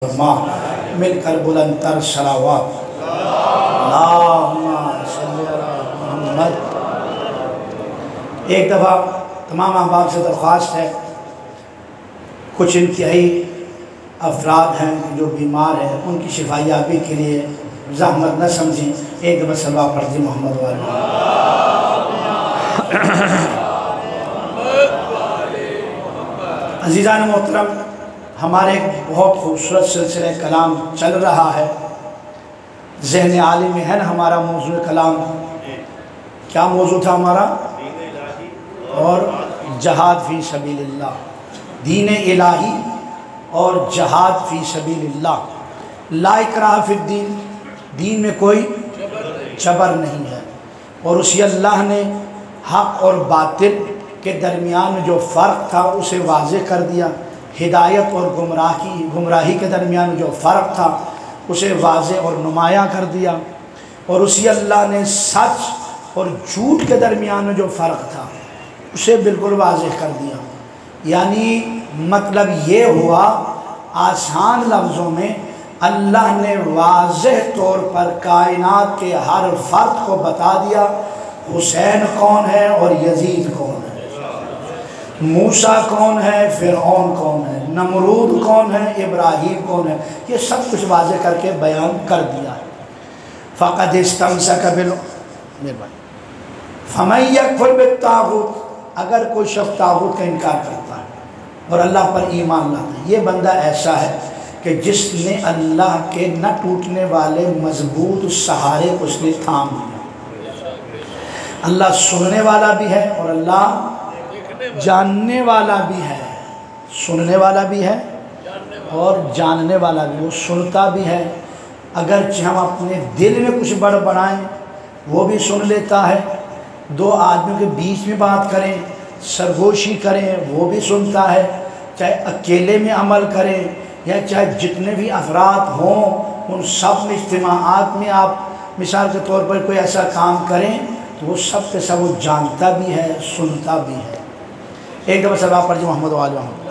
مل کر بلند تر صلوات اللہم صلی علی محمد۔ ایک دفعہ تمام احباب سے درخواست ہے، کچھ انتہائی افراد ہیں جو بیمار ہیں، ان کی شفایابی کے لیے زحمت نہ سمجھیں، ایک دفعہ صلوات پڑھ دی محمد والے۔ عزیزان محترم، ہمارے ایک بہت خوبصورت سلسلہ کلام چل رہا ہے، ذہن عالم ہے نا ہمارا موضوع کلام۔ کیا موضوع تھا ہمارا؟ اور جہاد فی سبیل اللہ، دین الہی اور جہاد فی سبیل اللہ۔ لا اکراہ فی الدین، دین میں کوئی جبر نہیں ہے، اور اسی اللہ نے حق اور باطل کے درمیان میں جو فرق تھا اسے واضح کر دیا، ہدایت اور گمراہی کے درمیان جو فرق تھا اسے واضح اور نمایاں کر دیا، اور اسی اللہ نے سچ اور جھوٹ کے درمیان میں جو فرق تھا اسے بالکل واضح کر دیا۔ یعنی مطلب یہ ہوا، آسان لفظوں میں اللہ نے واضح طور پر کائنات کے ہر فرد کو بتا دیا، حسین کون ہے اور یزید کون ہے، موسیٰ کون ہے، فرعون کون ہے، نمرود کون ہے، ابراہیم کون ہے، یہ سب کچھ واضح کر کے بیان کر دیا ہے۔ فَقَدْ اسْتَمْسَكَ فَمَنْ يَكْفُرْ بِالطَّاغُوتِ، اگر کوئی شخص طاغوت کا انکار کرتا ہے اور اللہ پر ایمان لاتا ہے، یہ بندہ ایسا ہے کہ جس نے اللہ کے نہ ٹوٹنے والے مضبوط سہارے کو اس نے تھام لیا۔ اللہ سننے والا بھی ہے اور اللہ جاننے والا بھی ہے، سننے والا بھی ہے اور جاننے والا بھی، وہ سنتا بھی ہے، اگرچہ ہم اپنے دل میں کچھ بڑبڑائیں وہ بھی سن لیتا ہے، دو آدمیوں کے بیچ میں بات کریں، سرگوشی کریں وہ بھی سنتا ہے، چاہے اکیلے میں عمل کریں یا چاہے جتنے بھی افراد ہوں ان سب میں اجتماعات میں آپ مثال کے طور پر کوئی ایسا کام کریں تو وہ سب کے سب وہ جانتا بھی ہے، سنتا بھی ہے۔ ایک دفعہ صلوات پڑھ جائے محمد وآل محمد۔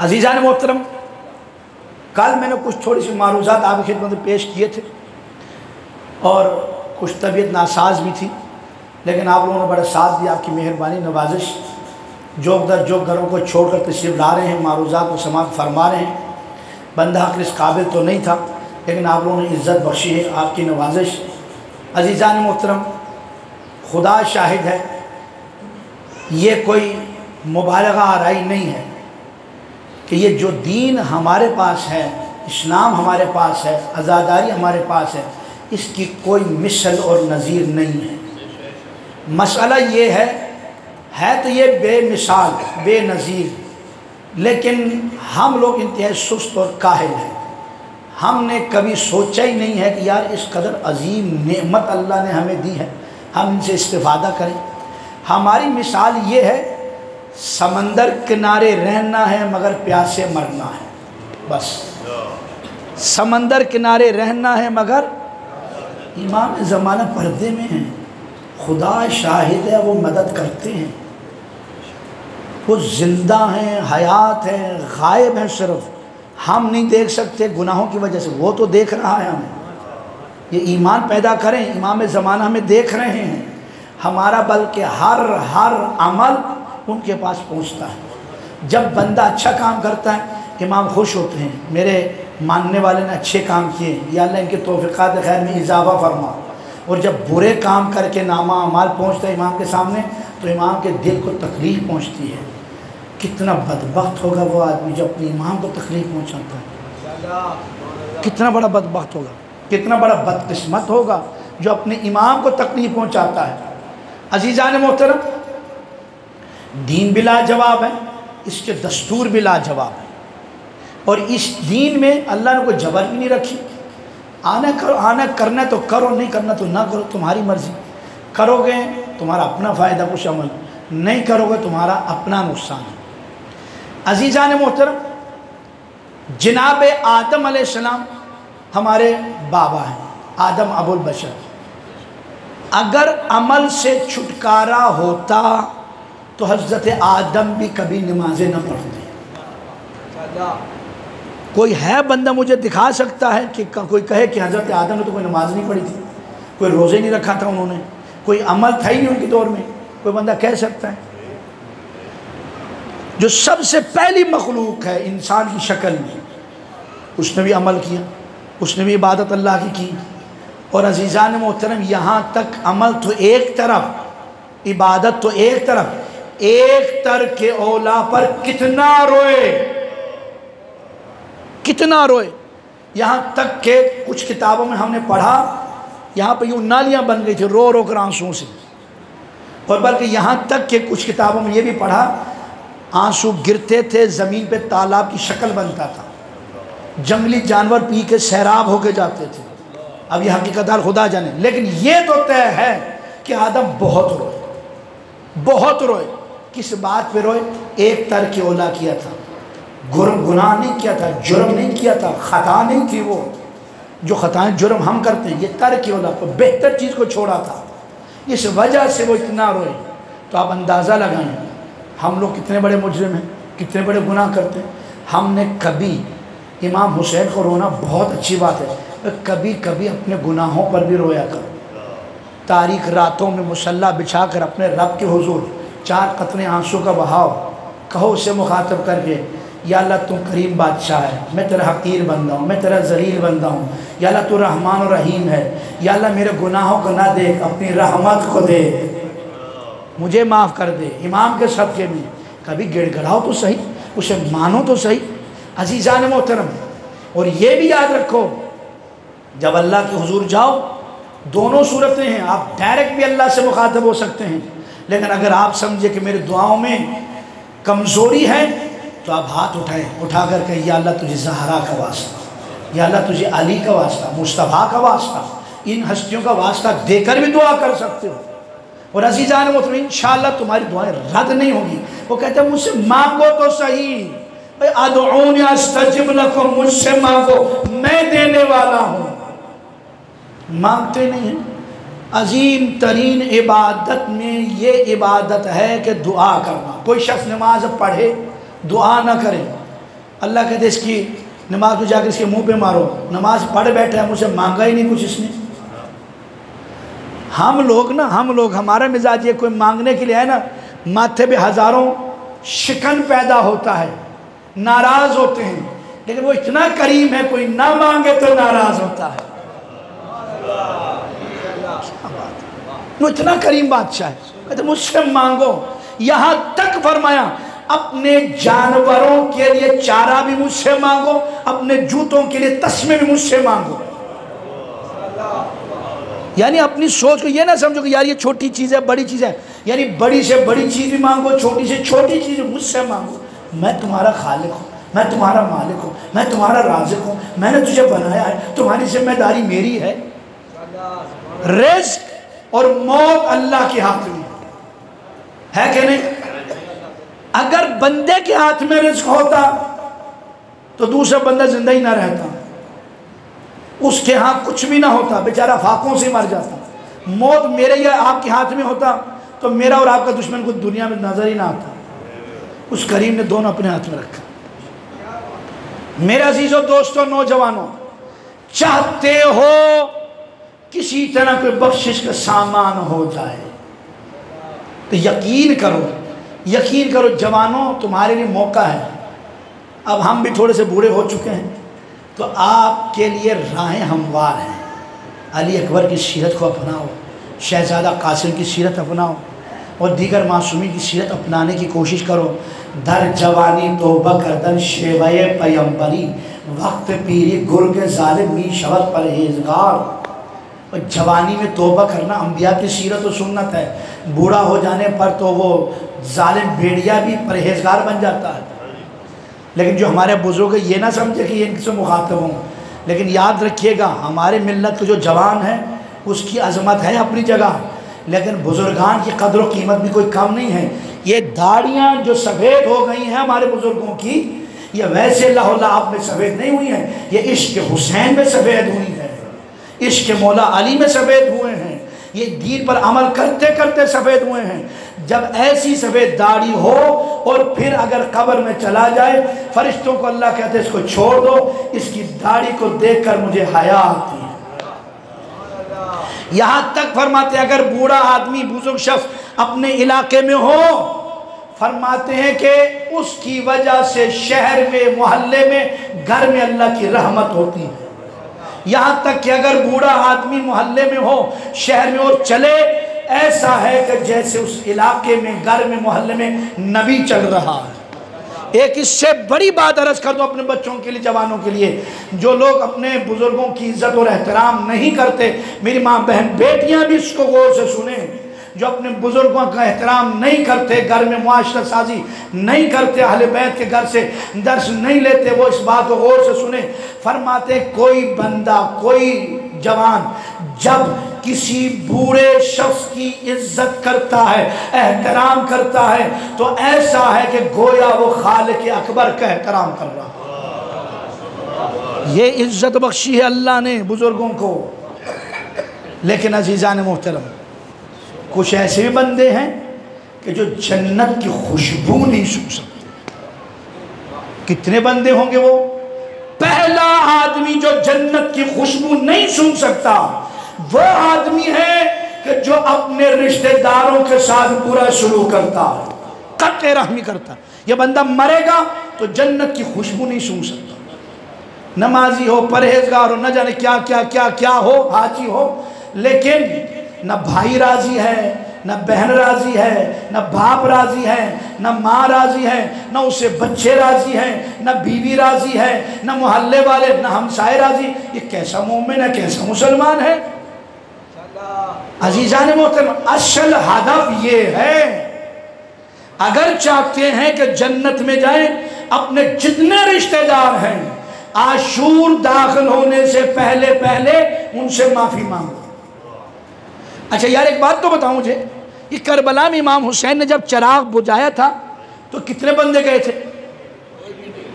عزیزان محترم، کل میں نے کچھ تھوڑی سی معروضات آپ کی خدمت میں پیش کیے تھے اور کچھ طبیعت ناساز بھی تھی، لیکن آپ لوگوں نے بڑا ساتھ دیا، آپ کی مہربانی نوازش، جو گھروں کو چھوڑ کر تشریف لا رہے ہیں، معروضات کو سماعت فرما رہے ہیں۔ بندہ حق اس قابل تو نہیں تھا، لیکن آپ لوگوں نے عزت بخشی ہے، آپ کی نوازش۔ عزیزان محترم، خدا شاہد ہے، یہ کوئی مبالغہ آرائی نہیں ہے کہ یہ جو دین ہمارے پاس ہے، اسلام ہمارے پاس ہے، عزاداری ہمارے پاس ہے، اس کی کوئی مثل اور نظیر نہیں ہے۔ مسئلہ یہ ہے تو یہ بے مثال بے نظیر، لیکن ہم لوگ انتہائی سست اور کاہل ہیں۔ ہم نے کبھی سوچا ہی نہیں ہے کہ یار اس قدر عظیم نعمت اللہ نے ہمیں دی ہے، ہم ان سے استفادہ کریں۔ ہماری مثال یہ ہے، سمندر کنارے رہنا ہے مگر پیاسے مرنا ہے، بس سمندر کنارے رہنا ہے مگر امام زمانہ پردے میں ہیں، خدا شاہد ہے، وہ مدد کرتے ہیں، وہ زندہ ہیں، حیات ہیں، غائب ہیں، صرف ہم نہیں دیکھ سکتے گناہوں کی وجہ سے، وہ تو دیکھ رہا ہے ہمیں۔ یہ ایمان پیدا کریں، امام زمانہ ہمیں دیکھ رہے ہیں، ہمارا بلکہ ہر عمل ان کے پاس پہنچتا ہے۔ جب بندہ اچھا کام کرتا ہے امام خوش ہوتے ہیں، میرے ماننے والے نے اچھے کام کیے، یا اللہ ان کے توفیقات خیر میں اضافہ فرما۔ اور جب برے کام کر کے نامہ اعمال پہنچتا ہے امام کے سامنے تو امام کے دل کو تکلیف پہنچتی ہے۔ کتنا بدبخت ہوگا وہ آدمی جو اپنے امام کو تکلیف پہنچاتا ہے، کتنا بڑا بدبخت ہوگا، کتنا بڑا بدقسمت ہوگا جو اپنے امام کو تکلیف پہنچاتا ہے۔ عزیزان محترم، دین بھی لاجواب ہے، اس کے دستور بھی لاجواب ہے، اور اس دین میں اللہ نے کوئی جبر بھی نہیں رکھی۔ آنا کرنا تو کرو، نہیں کرنا تو نہ کرو، تمہاری مرضی۔ کرو گے تمہارا اپنا فائدہ کچھ عمل، نہیں کرو گے تمہارا اپنا نقصان ہے۔ عزیزان محترم، جناب آدم علیہ السلام ہمارے بابا ہیں، آدم ابو البشر۔ اگر عمل سے چھٹکارا ہوتا تو حضرت آدم بھی کبھی نمازیں نہ پڑھتے. کوئی ہے بندہ مجھے دکھا سکتا ہے کہ کوئی کہے کہ حضرت آدم نے تو کوئی نماز نہیں پڑھی تھی, کوئی روزے نہیں رکھا تھا انہوں نے, کوئی عمل تھا ہی نہیں ان کے دور میں؟ کوئی بندہ کہہ سکتا ہے؟ جو سب سے پہلی مخلوق ہے انسان کی شکل میں, اس نے بھی عمل کیا, اس نے بھی عبادت اللہ کی. اور عزیزان محترم, یہاں تک عمل تو ایک طرف, عبادت تو ایک طرف, ایک ترک اولا پر کتنا روئے, کتنا روئے. یہاں تک کہ کچھ کتابوں میں ہم نے پڑھا, یہاں پہ یوں نالیاں بن گئی تھی رو رو کر آنسوں سے. اور بلکہ یہاں تک کہ کچھ کتابوں میں یہ بھی پڑھا, آنسو گرتے تھے زمین پہ تالاب کی شکل بنتا تھا, جنگلی جانور پی کے سیراب ہو کے جاتے تھے. اب یہ حقیقت دار خدا جانے, لیکن یہ تو طے ہے کہ آدم بہت روئے, بہت روئے. کس بات پہ روئے؟ ایک ترک اولا کیا تھا, گناہ نہیں کیا تھا, جرم نہیں کیا تھا, خطا نہیں تھی وہ جو خطائیں جرم ہم کرتے ہیں, یہ ترک اولا پر بہتر چیز کو چھوڑا تھا, اس وجہ سے وہ اتنا روئے. تو آپ اندازہ لگائیں ہم لوگ کتنے بڑے مجرم ہیں, کتنے بڑے گناہ کرتے ہیں. ہم نے کبھی, امام حسین کو رونا بہت اچھی بات ہے, کبھی کبھی اپنے گناہوں پر بھی رویا کرو. تاریک راتوں میں مصلی بچھا کر اپنے رب کے حضور 4 قطرے آنسو کا بہاؤ, کہو اسے مخاطب کر کے, یا اللہ تم کریم بادشاہ ہے, میں تیرا حقیر بندہ ہوں, میں تیرا ذلیل بندہ ہوں, یا اللہ تو رحمان و رحیم ہے, یا اللہ میرے گناہوں کو نہ دیکھ, اپنی رحمت کو دیکھ, مجھے معاف کر دے. امام کے صدقے میں کبھی گڑ گڑاؤ تو صحیح, اسے مانو تو صحیح. عزیزان محترم, اور یہ بھی یاد رکھو, جب اللہ کے حضور جاؤ, دونوں صورتیں ہیں, آپ ڈائریکٹ بھی اللہ سے مخاطب ہو سکتے ہیں, لیکن اگر آپ سمجھے کہ میرے دعاؤں میں کمزوری ہے تو آپ ہاتھ اٹھائیں, اٹھا کر کہ یا اللہ تجھے زہرا کا واسطہ, یا اللہ تجھے علی کا واسطہ, مصطفیٰ کا واسطہ, ان ہستیوں کا واسطہ دے کر بھی دعا کر سکتے ہو. اور عزیزان محترم, انشاءاللہ تمہاری دعائیں رد نہیں ہوگی. وہ کہتے ہیں مجھ سے مانگو تو صحیح, ادعونی استجب لکم, مجھ سے مانگو میں دینے والا ہوں. مانگتے نہیں ہیں. عظیم ترین عبادت میں یہ عبادت ہے کہ دعا کرنا. کوئی شخص نماز پڑھے دعا نہ کرے, اللہ کہتے اس کی نماز کو جا کے اس کے منہ پہ مارو, نماز پڑھ بیٹھے ہیں, مجھ سے مانگا ہی نہیں کچھ اس نے. ہم لوگ ہمارا مزاج یہ, کوئی مانگنے کے لیے ہے نا, ماتھے پہ ہزاروں شکن پیدا ہوتا ہے, ناراض ہوتے ہیں, لیکن وہ اتنا کریم ہے کوئی نہ مانگے تو ناراض ہوتا ہے. وہ اتنا کریم بادشاہ ہے, کہتے مجھ سے مانگو. یہاں تک فرمایا اپنے جانوروں کے لیے چارہ بھی مجھ سے مانگو, اپنے جوتوں کے لیے تسمے بھی مجھ سے مانگو. یعنی اپنی سوچ کو یہ نہ سمجھو کہ یار یہ چھوٹی چیز ہے بڑی چیز ہے, یعنی بڑی سے بڑی چیز بھی مانگو, چھوٹی سے چھوٹی چیز مجھ سے مانگو. میں تمہارا خالق ہوں, میں تمہارا مالک ہوں, میں تمہارا رازق ہوں, میں نے تجھے بنایا ہے, تمہاری ذمہ داری میری ہے. رزق اور موت اللہ کے ہاتھ میں ہے کہ نہیں؟ اگر بندے کے ہاتھ میں رزق ہوتا تو دوسرا بندہ زندہ ہی نہ رہتا, اس کے ہاں کچھ بھی نہ ہوتا, بیچارہ فاقوں سے مر جاتا. موت میرے یا آپ کے ہاتھ میں ہوتا تو میرا اور آپ کا دشمن کو دنیا میں نظر ہی نہ آتا. اس کریم نے دونوں اپنے ہاتھ میں رکھا. میرے عزیزوں, دوستوں, نوجوانوں, چاہتے ہو کسی طرح کوئی بخشش کا سامان ہو جائے تو یقین کرو جوانوں, تمہارے لیے موقع ہے. اب ہم بھی تھوڑے سے بوڑھے ہو چکے ہیں تو آپ کے لیے راہیں ہموار ہیں. علی اکبر کی سیرت کو اپناؤ, شہزادہ قاسم کی سیرت اپناؤ, اور دیگر معصومین کی سیرت اپنانے کی کوشش کرو. در جوانی توبہ کردن شیوہ پیمبری, وقت پیری گرگ ظالم می شود پرہیزگار. اور جوانی میں توبہ کرنا انبیاء کی سیرت و سنت ہے, بوڑھا ہو جانے پر تو وہ ظالم بھیڑیا بھی پرہیزگار بن جاتا ہے. لیکن جو ہمارے بزرگ یہ نہ سمجھے کہ یہ ان سے مخاطب ہوں, لیکن یاد رکھیے گا ہمارے ملت کے جو جوان ہیں اس کی عظمت ہے اپنی جگہ, لیکن بزرگان کی قدر و قیمت بھی کوئی کم نہیں ہے. یہ داڑیاں جو سفید ہو گئی ہیں ہمارے بزرگوں کی, یہ ویسے اللہ اللہ آپ میں سفید نہیں ہوئی ہیں, یہ عشق حسین میں سفید ہوئی ہیں, عشق مولا علی میں سفید ہوئے ہیں, یہ دین پر عمل کرتے کرتے سفید ہوئے ہیں. جب ایسی سفید داڑھی ہو اور پھر اگر قبر میں چلا جائے، فرشتوں کو اللہ کہتے ہیں اس کو چھوڑ دو، اس کی داڑھی کو دیکھ کر مجھے حیا آتی ہے۔ یہاں تک فرماتے ہیں اگر بوڑھا آدمی بزرگ شخص اپنے علاقے میں ہو، فرماتے ہیں کہ اس کی وجہ سے شہر میں، محلے میں، گھر میں اللہ کی رحمت ہوتی ہے۔ یہاں تک کہ اگر بوڑھا آدمی محلے میں ہو، شہر میں اور چلے، ایسا ہے کہ جیسے اس علاقے میں، گھر میں، محلے میں نبی چل رہا ہے۔ ایک اس سے بڑی بات عرض کر دو اپنے بچوں کے لیے، جوانوں کے لیے، جو لوگ اپنے بزرگوں کی عزت اور احترام نہیں کرتے، میری ماں بہن بیٹیاں بھی اس کو غور سے سنیں، جو اپنے بزرگوں کا احترام نہیں کرتے، گھر میں معاشرہ سازی نہیں کرتے، اہل بیت کے گھر سے درس نہیں لیتے، وہ اس بات کو غور سے سنیں۔ فرماتے کوئی بندہ، کوئی جوان جب کسی بوڑھے شخص کی عزت کرتا ہے، احترام کرتا ہے، تو ایسا ہے کہ گویا وہ خالق اکبر کا احترام کر رہا ہے۔ یہ عزت بخشی ہے اللہ نے بزرگوں کو۔ لیکن عزیزان محترم، کچھ ایسے بندے ہیں کہ جو جنت کی خوشبو نہیں سن سکتے۔ کتنے بندے ہوں گے وہ؟ پہلا آدمی جو جنت کی خوشبو نہیں سن سکتا وہ آدمی ہے کہ جو اپنے رشتہ داروں کے ساتھ برا سلوک کرتا، قطع رحمی کرتا۔ یہ بندہ مرے گا تو جنت کی خوشبو نہیں سن سکتا۔ نمازی ہو، پرہیزگار ہو، نہ جانے کیا کیا کیا کیا ہو، حاجی ہو، لیکن نہ بھائی راضی ہے، نہ بہن راضی ہے، نہ باپ راضی ہے، نہ ماں راضی ہے، نہ اسے بچے راضی ہیں، نہ بیوی راضی ہے، نہ محلے والے، نہ ہمسائے راضی۔ یہ کیسا مومن ہے، کیسا مسلمان ہے؟ عزیزان محترم، اصل ہدف یہ ہے، اگر چاہتے ہیں کہ جنت میں جائیں، اپنے جتنے رشتہ دار ہیں عاشور داخل ہونے سے پہلے پہلے ان سے معافی مانگو۔ اچھا یار ایک بات تو بتاؤں مجھے، یہ کربلا میں امام حسین نے جب چراغ بجھایا تھا تو کتنے بندے گئے تھے؟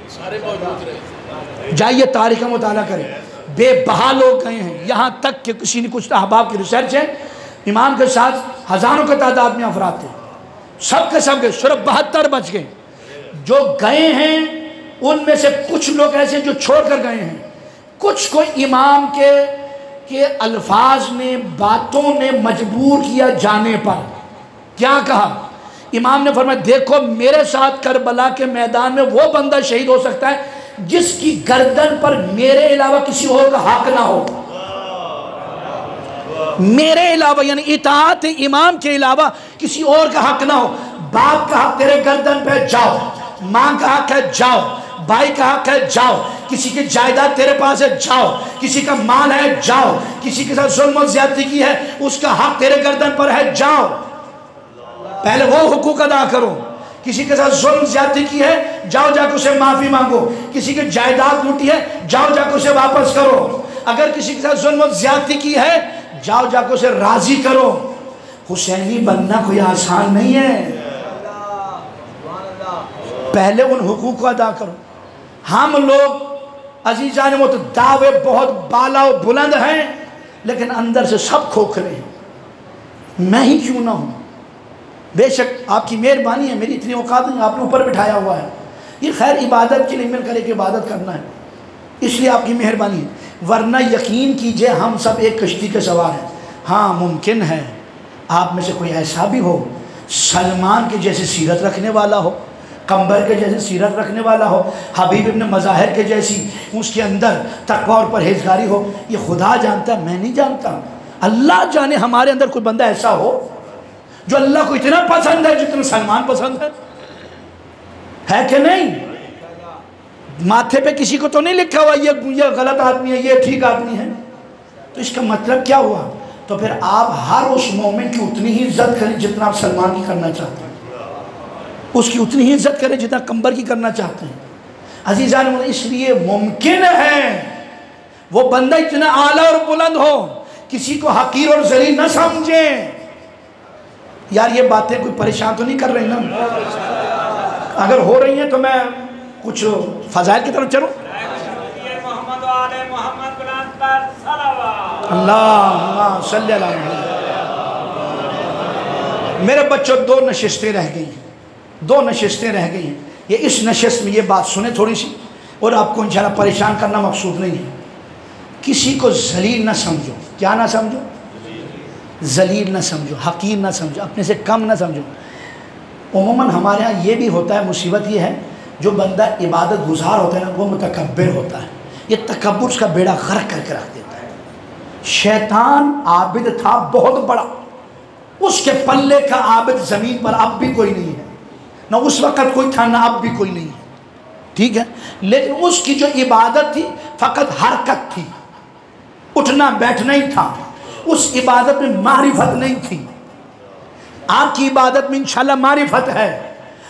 سارے موجود رہے۔ جائیے تاریخ کا مطالعہ کریں، بے بہا لوگ گئے ہیں، یہاں تک کہ کسی نے کچھ احباب کی ریسرچ ہے، امام کے ساتھ ہزاروں کے تعداد میں افراد تھے، سب کے سب گئے، صرف 72 بچ گئے۔ جو گئے ہیں ان میں سے کچھ لوگ ایسے جو چھوڑ کر گئے ہیں، کچھ کو امام کے الفاظ نے، باتوں نے مجبور کیا جانے پر۔ کیا کہا؟ امام نے فرمایا دیکھو میرے ساتھ کربلا کے میدان میں وہ بندہ شہید ہو سکتا ہے جس کی گردن پر میرے علاوہ کسی اور کا حق نہ ہو۔ میرے علاوہ یعنی اطاعت امام کے علاوہ کسی اور کا حق نہ ہو۔ باپ کا حق تیرے گردن پہ، جاؤ۔ ماں کا حق ہے، جاؤ۔ بھائی کا حق ہے، جاؤ۔ کسی کی جائیداد تیرے پاس ہے، جاؤ۔ کسی کا مال ہے، جاؤ۔ کسی کے ساتھ ظلم و زیادتی کی ہے، اس کا حق تیرے گردن پر ہے، جاؤ۔ پہلے وہ حقوق ادا کرو۔ کسی کے ساتھ ظلم زیادتی کی ہے، جاؤ جا کے اسے معافی مانگو۔ کسی کی جائیداد لوٹی ہے، جاؤ جا کے اسے واپس کرو۔ اگر کسی کے ساتھ ظلم و زیادتی کی ہے، جاؤ جا کے اسے راضی کرو۔ حسینی بننا کوئی آسان نہیں ہے، پہلے ان حقوق کو ادا کرو۔ ہم لوگ عزیزان محترم دعوے بہت بالا و بلند ہیں لیکن اندر سے سب کھوکھلے ہیں۔ میں ہی کیوں نہ ہوں؟ بے شک آپ کی مہربانی ہے، میری اتنی اوقات نہیں، آپ نے اوپر بٹھایا ہوا ہے۔ یہ خیر عبادت کے لیے مل کر ایک عبادت کرنا ہے، اس لیے آپ کی مہربانی ہے، ورنہ یقین کیجئے ہم سب ایک کشتی کے سوار ہیں۔ ہاں ممکن ہے آپ میں سے کوئی ایسا بھی ہو سلمان کے جیسے سیرت رکھنے والا ہو، قمبر کے جیسے سیرت رکھنے والا ہو، حبیب ابن مظاہر کے جیسی اس کے اندر تقوی اور پرہیزگاری ہو۔ یہ خدا جانتا ہے، میں نہیں جانتا۔ اللہ جانے ہمارے اندر کوئی بندہ ایسا ہو جو اللہ کو اتنا پسند ہے جتنا سلمان پسند ہے کہ نہیں؟ ماتھے پہ کسی کو تو نہیں لکھا ہوا یہ غلط آدمی ہے، یہ ٹھیک آدمی ہے۔ تو اس کا مطلب کیا ہوا؟ تو پھر آپ ہر اس مومن کی اتنی ہی عزت کریں جتنا آپ سلمان کی کرنا چاہتے ہیں، اس کی اتنی ہی عزت کریں جتنا قمبر کی کرنا چاہتے ہیں۔ عزیزان اس لیے ممکن ہے وہ بندہ اتنا اعلیٰ اور بلند ہو، کسی کو حقیر اور ذلیل نہ سمجھیں۔ یار یہ باتیں کوئی پریشان تو نہیں کر رہی نا؟ اگر ہو رہی ہیں تو میں کچھ فضائل کی طرف چلوں۔ اللہم صلی اللہ علیہ وسلم۔ میرے بچوں دو نشستیں رہ گئی ہیں، دو نشستیں رہ گئی ہیں. یہ اس نشست میں یہ بات سنیں تھوڑی سی، اور آپ کو انشاءاللہ پریشان کرنا مقصود نہیں ہے. کسی کو ذلیل نہ سمجھو. کیا نہ سمجھو؟ ذلیل نہ سمجھو، حقیر نہ سمجھو، اپنے سے کم نہ سمجھو. عموماً ہمارے ہاں یہ بھی ہوتا ہے، مصیبت یہ ہے جو بندہ عبادت گزار ہوتا ہے نا وہ متکبر ہوتا ہے. یہ تکبر اس کا بیڑا غرق کر کے رکھ دیتا ہے. شیطان عابد تھا بہت بڑا، اس کے پلے کا عابد زمین پر اب بھی کوئی نہیں ہے، نہ اس وقت کوئی تھا نہ اب بھی کوئی نہیں ہے. ٹھیک ہے، لیکن اس کی جو عبادت تھی فقط حرکت تھی، اٹھنا بیٹھنا ہی تھا. اس عبادت میں معرفت نہیں تھی. آپ کی عبادت میں انشاءاللہ معرفت ہے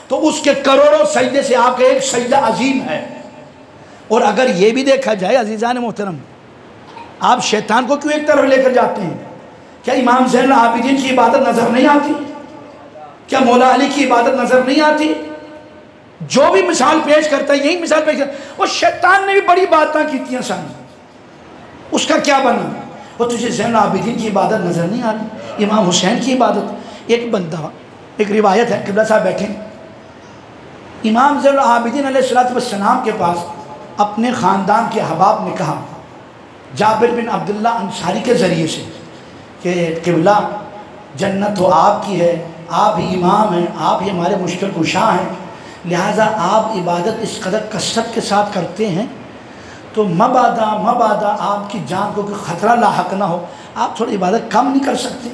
تو اس کے کروڑوں سجدے سے آپ کا ایک سجدہ عظیم ہے. اور اگر یہ بھی دیکھا جائے عزیزان محترم، آپ شیطان کو کیوں ایک طرف لے کر جاتے ہیں؟ کیا امام زین العابدین کی عبادت نظر نہیں آتی؟ کیا مولا علی کی عبادت نظر نہیں آتی؟ جو بھی مثال پیش کرتا ہے یہی مثال پیش کرتا ہے. وہ شیطان نے بھی بڑی باتیں کی تھیں سن، اس کا کیا بنا؟ وہ تجھے زین العابدین کی عبادت نظر نہیں آ رہی، امام حسین کی عبادت. ایک بندہ، ایک روایت ہے، قبلہ صاحب بیٹھیں، امام زین العابدین علیہ السلام کے پاس اپنے خاندان کے احباب نے کہا جابر بن عبداللہ انصاری کے ذریعے سے کہ قبلہ جنت تو آپ کی ہے، آپ ہی امام ہیں، آپ ہی ہمارے مشکل کشا ہیں، لہٰذا آپ عبادت اس قدر کثرت کے ساتھ کرتے ہیں تو مبادا آپ کی جان کو کوئی خطرہ لاحق نہ ہو، آپ تھوڑی عبادت کم نہیں کر سکتے؟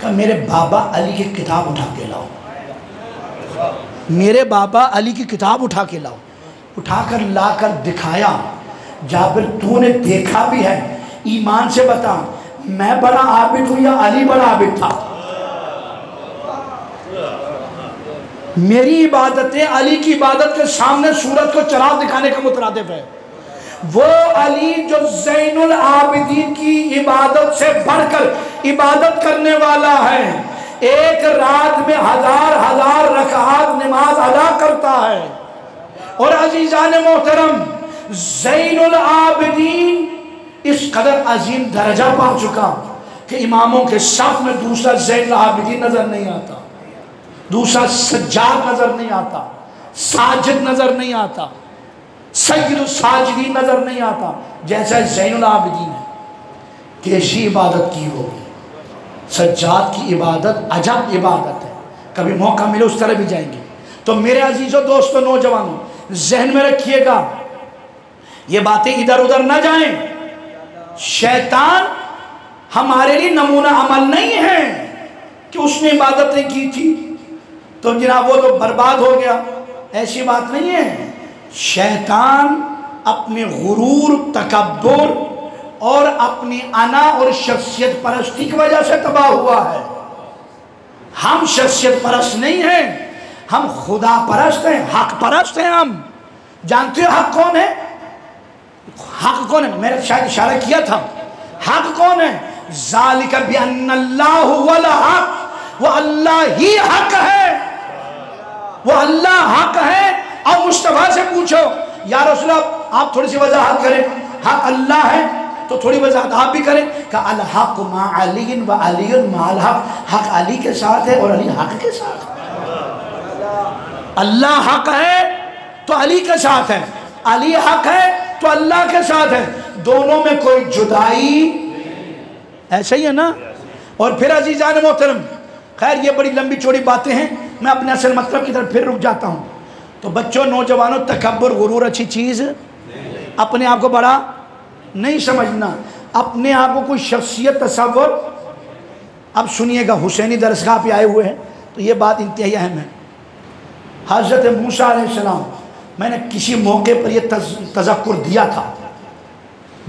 کہ میرے بابا علی کی کتاب اٹھا کے لاؤ، میرے بابا علی کی کتاب اٹھا کے لاؤ. اٹھا کر لا کر دکھایا. جابر تو نے دیکھا بھی ہے، ایمان سے بتا میں بڑا عابد ہوں یا علی بڑا عابد تھا؟ میری عبادتیں علی کی عبادت کے سامنے سورج کو چراغ دکھانے کا مترادف ہے. وہ علی جو زین العابدین کی عبادت سے بڑھ کر عبادت کرنے والا ہے، ایک رات میں ہزار رکعات نماز ادا کرتا ہے. اور عزیزان محترم، زین العابدین اس قدر عظیم درجہ پا چکا کہ اماموں کے صف میں دوسرا زین العابدین نظر نہیں آتا، دوسرا سجاد نظر نہیں آتا، ساجد نظر نہیں آتا، سید الساجدین نظر نہیں آتا جیسا زین العابدین ہے. کیسی عبادت کی ہوگی؟ سجاد کی عبادت عجب عبادت ہے. کبھی موقع ملے اس طرح بھی جائیں گے. تو میرے عزیزوں، دوستوں، نوجوانوں، ذہن میں رکھیے گا یہ باتیں ادھر ادھر نہ جائیں. شیطان ہمارے لیے نمونہ عمل نہیں ہے کہ اس نے عبادت نہیں کی تھی تو جناب وہ تو برباد ہو گیا، ایسی بات نہیں ہے. شیطان اپنے غرور، تکبر اور اپنی انا اور شخصیت پرستی کی وجہ سے تباہ ہوا ہے. ہم شخصیت پرست نہیں ہیں، ہم خدا پرست ہیں، حق پرست ہیں. ہم جانتے ہو حق کون ہے؟ حق کون ہے؟ میں نے شاید اشارہ کیا تھا. حق کون ہے؟ ذالک بان اللہ هو الحق، وہ اللہ ہی حق ہے، وہ اللہ حق ہے. اور مصطفیٰ سے پوچھو یا رسول اللہ آپ تھوڑی سی وضاحت کریں، حق اللہ ہے تو تھوڑی وضاحت آپ بھی کریں کہ الحق مع علی و علی مع الحق، حق علی کے ساتھ ہے اور علی حق کے ساتھ ہے. اللہ حق ہے تو علی کے ساتھ ہے، علی حق ہے تو اللہ کے ساتھ ہے، دونوں میں کوئی جدائی ایسا ہی ہے نا. اور پھر عزیزان محترم، خیر یہ بڑی لمبی چوڑی باتیں ہیں، میں اپنے اصل مطلب کی طرف پھر رک جاتا ہوں. تو بچوں، نوجوانوں، تکبر، غرور اچھی چیز، اپنے آپ کو بڑا نہیں سمجھنا، اپنے آپ کو کوئی شخصیت تصور. اب سنیے گا، حسینی درسگاہ پہ آئے ہوئے ہیں تو یہ بات انتہائی اہم ہے. حضرت موسیٰ علیہ السلام، میں نے کسی موقع پر یہ تذکر دیا تھا،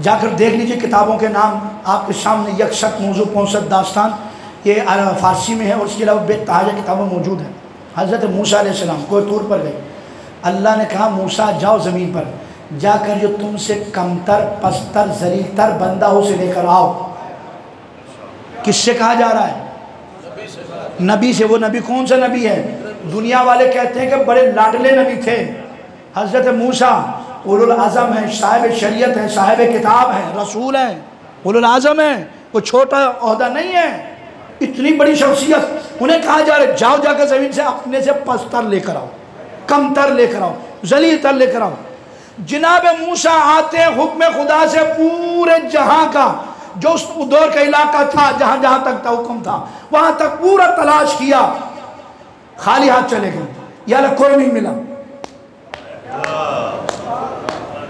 جا کر دیکھ لیجئے، کتابوں کے نام آپ کے سامنے، یکسک موضوع 65 داستان، یہ فارسی میں ہے اور اس کے علاوہ بے تحاشا کتابیں موجود ہیں. حضرت موسیٰ علیہ السلام کوئی طور پر گئے، اللہ نے کہا موسیٰ جاؤ زمین پر، جا کر جو تم سے کمتر، پستر، ذلیل تر بندہ ہو سے لے کر آؤ. کس سے کہا جا رہا ہے؟ نبی سے. وہ نبی کون سا نبی ہے؟ دنیا والے کہتے ہیں کہ بڑے لاڈلے نبی تھے. حضرت موسیٰ اولو العظم ہیں، صاحب شریعت ہیں، صاحب کتاب ہیں، رسول ہیں، اولو العظم ہیں، کوئی چھوٹا عہدہ نہیں ہے. اتنی بڑی شخصیت، انہیں کہا جا رہا ہے جاؤ جا کر زمین سے اپنے سے پستر لے کر آؤ، کم تر لے کر آؤ، ذلیل تر لے کر آؤ۔ جناب موسیٰ آتے حکم خدا سے پورے جہاں کا جو اس دور کا علاقہ تھا، جہاں جہاں تک تا حکم تھا وہاں تک پورا تلاش کیا، خالی ہاتھ چلے گئے، یا اللہ کوئی نہیں ملا،